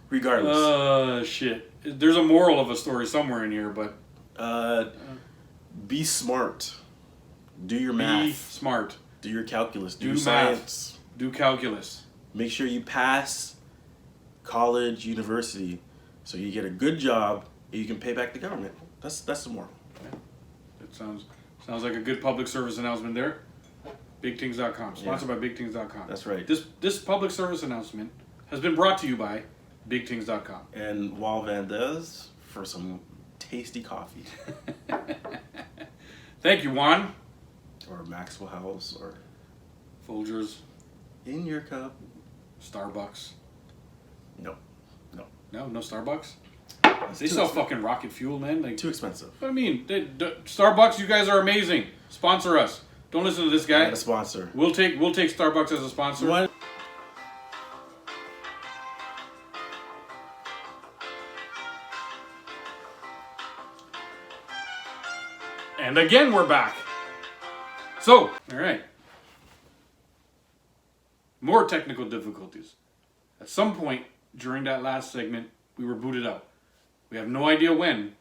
regardless. Shit. There's a moral of a story somewhere in here, but Be smart. Do your math. be smart. Do your calculus. Do Do your math. science. Do calculus. Make sure you pass college, university, so you get a good job and you can pay back the government. That's the moral. That sounds like a good public service announcement there. BigThings.com. Sponsored by BigThings.com. That's right. This public service announcement has been brought to you by BigThings.com. And Wal Vandez for some tasty coffee. Thank you, Juan. Or Maxwell House or Folgers, in your cup. Starbucks. No. No Starbucks. It's They too sell expensive. fucking rocket fuel, man. Like, Too expensive. what I mean, Starbucks. You guys are amazing. Sponsor us. Don't listen to this guy. Not a sponsor. We'll take Starbucks as a sponsor. What? And again, we're back. So, all right. More technical difficulties. At some point during that last segment, we were booted out. We have no idea when.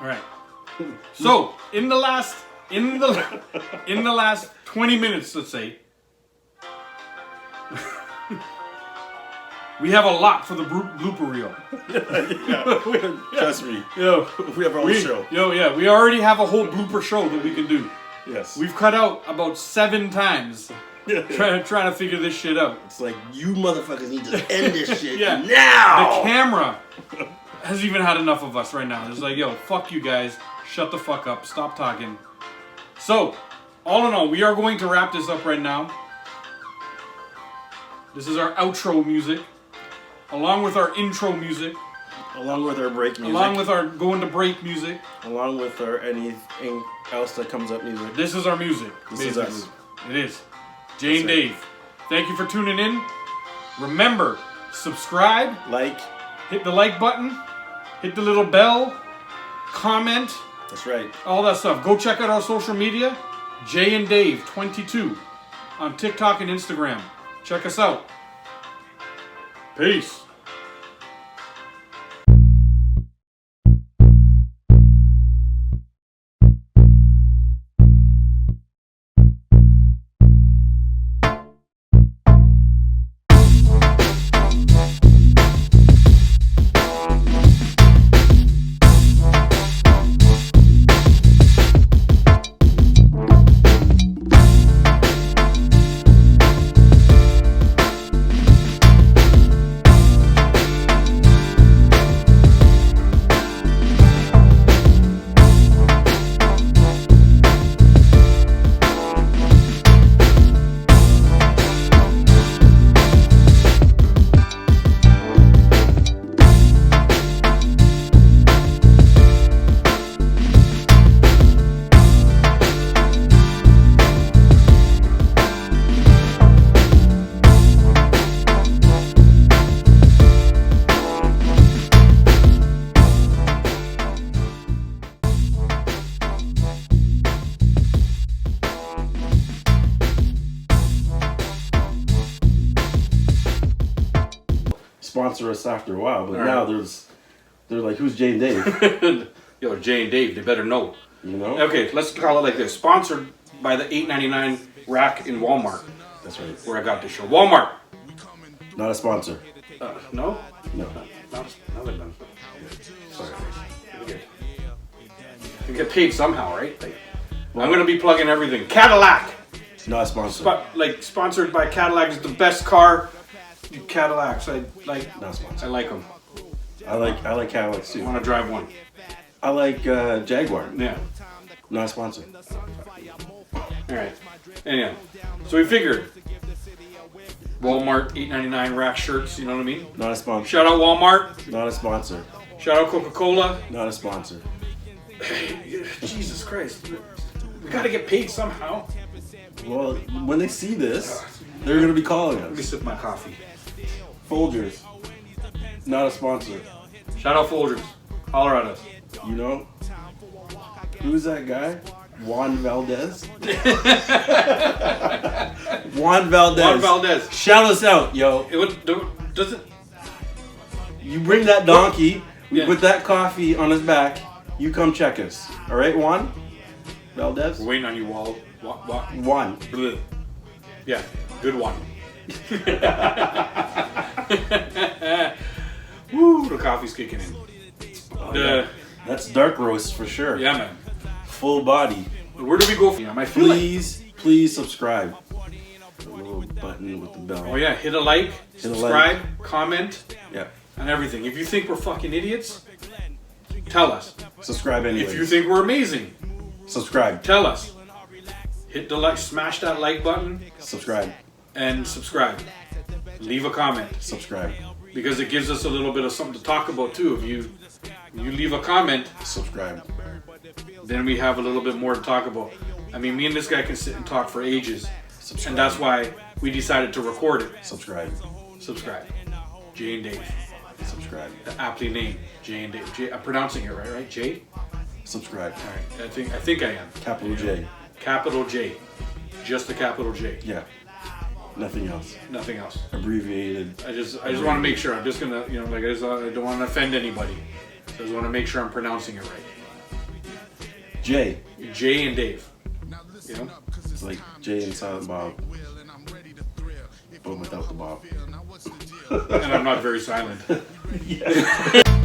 All right. So, in the last 20 minutes, let's say, we have a lot for the blooper reel. Trust me. Yo, We have our own show. we already have a whole blooper show that we can do. Yes. We've cut out about 7 times trying to figure this shit out. It's like, you motherfuckers need to end this shit Yeah. now. The camera has even had enough of us right now. It's like, yo, fuck you guys. Shut the fuck up. Stop talking. So, all in all, we are going to wrap this up right now. This is our outro music, along with our intro music, Along with our break music. along with our going to break music. Along with our anything else that comes up music. This is our music. This is basically. us. It is. Jay and Dave. Thank you for tuning in. Remember, subscribe, Like. hit the like button, hit the little bell, comment, That's right. all that stuff. Go check out our social media, Jay and Dave 22 on TikTok and Instagram. Check us out. Peace. Sponsor us after a while, but All now right. they're like, who's Jay and Dave? Yo, Jay and Dave, they better know. You know? Okay, let's call it like this. Sponsored by the $8.99 rack in Walmart, That's right. where I got this show. Walmart. Not a sponsor. No? No. No, they're done. Sorry. Okay. You get paid somehow, right? Like, I'm gonna be plugging everything. Cadillac. Not a sponsor. Like sponsored by Cadillac is the best car. Cadillacs, I like. Not a sponsor. I like them. I like Cadillacs I too. want to drive one. I like Jaguar. Yeah. Not a sponsor. All right. Anyhow, so we figured Walmart $8.99 rack shirts. You know what I mean? Not a sponsor. Shout out Walmart. Not a sponsor. Shout out Coca-Cola. Not a sponsor. Jesus Christ. We gotta get paid somehow. Well, when they see this, they're gonna be calling Let me us. sip my coffee. Folgers. Not a sponsor. Shout out Folgers. Holler at us. You know? Who's that guy? Juan Valdez? Juan Valdez. Juan Valdez. Shout us out, yo. Does it? You bring that donkey, we Yeah. put that coffee on his back, you come check us. Alright, Juan? Valdez? We're waiting on you, Wall. Juan. Bleh. Yeah, good one. Woo, the coffee's kicking in. Yeah. That's dark roast for sure. Yeah, man. Full body. Where do we go from here? I feel like, Please subscribe. The little button with the bell. oh yeah, hit a like, subscribe, comment, Yeah. and everything. If you think we're fucking idiots, tell us. Subscribe anyway. If you think we're amazing, subscribe. tell us. Hit the like, smash that like button, Subscribe. and subscribe. Leave a comment, Subscribe. because it gives us a little bit of something to talk about too. If you leave a comment, Subscribe. then we have a little bit more to talk about. I mean, me and this guy can sit and talk for ages, Subscribe. and that's why we decided to record it. Subscribe. Subscribe. Jay and Dave. Subscribe. The aptly named Jay and Dave. Jay, I'm pronouncing it right? Jay? Subscribe. All right. I think I am. Capital J. Capital J. Just the capital J. Yeah. Nothing else. Nothing else. Abbreviated. I just want to make sure. I'm just gonna, I don't want to offend anybody. So I just want to make sure I'm pronouncing it right. J. Jay and Dave. You know? It's like Jay and Silent Bob. But without the Bob. And I'm not very silent. Yeah.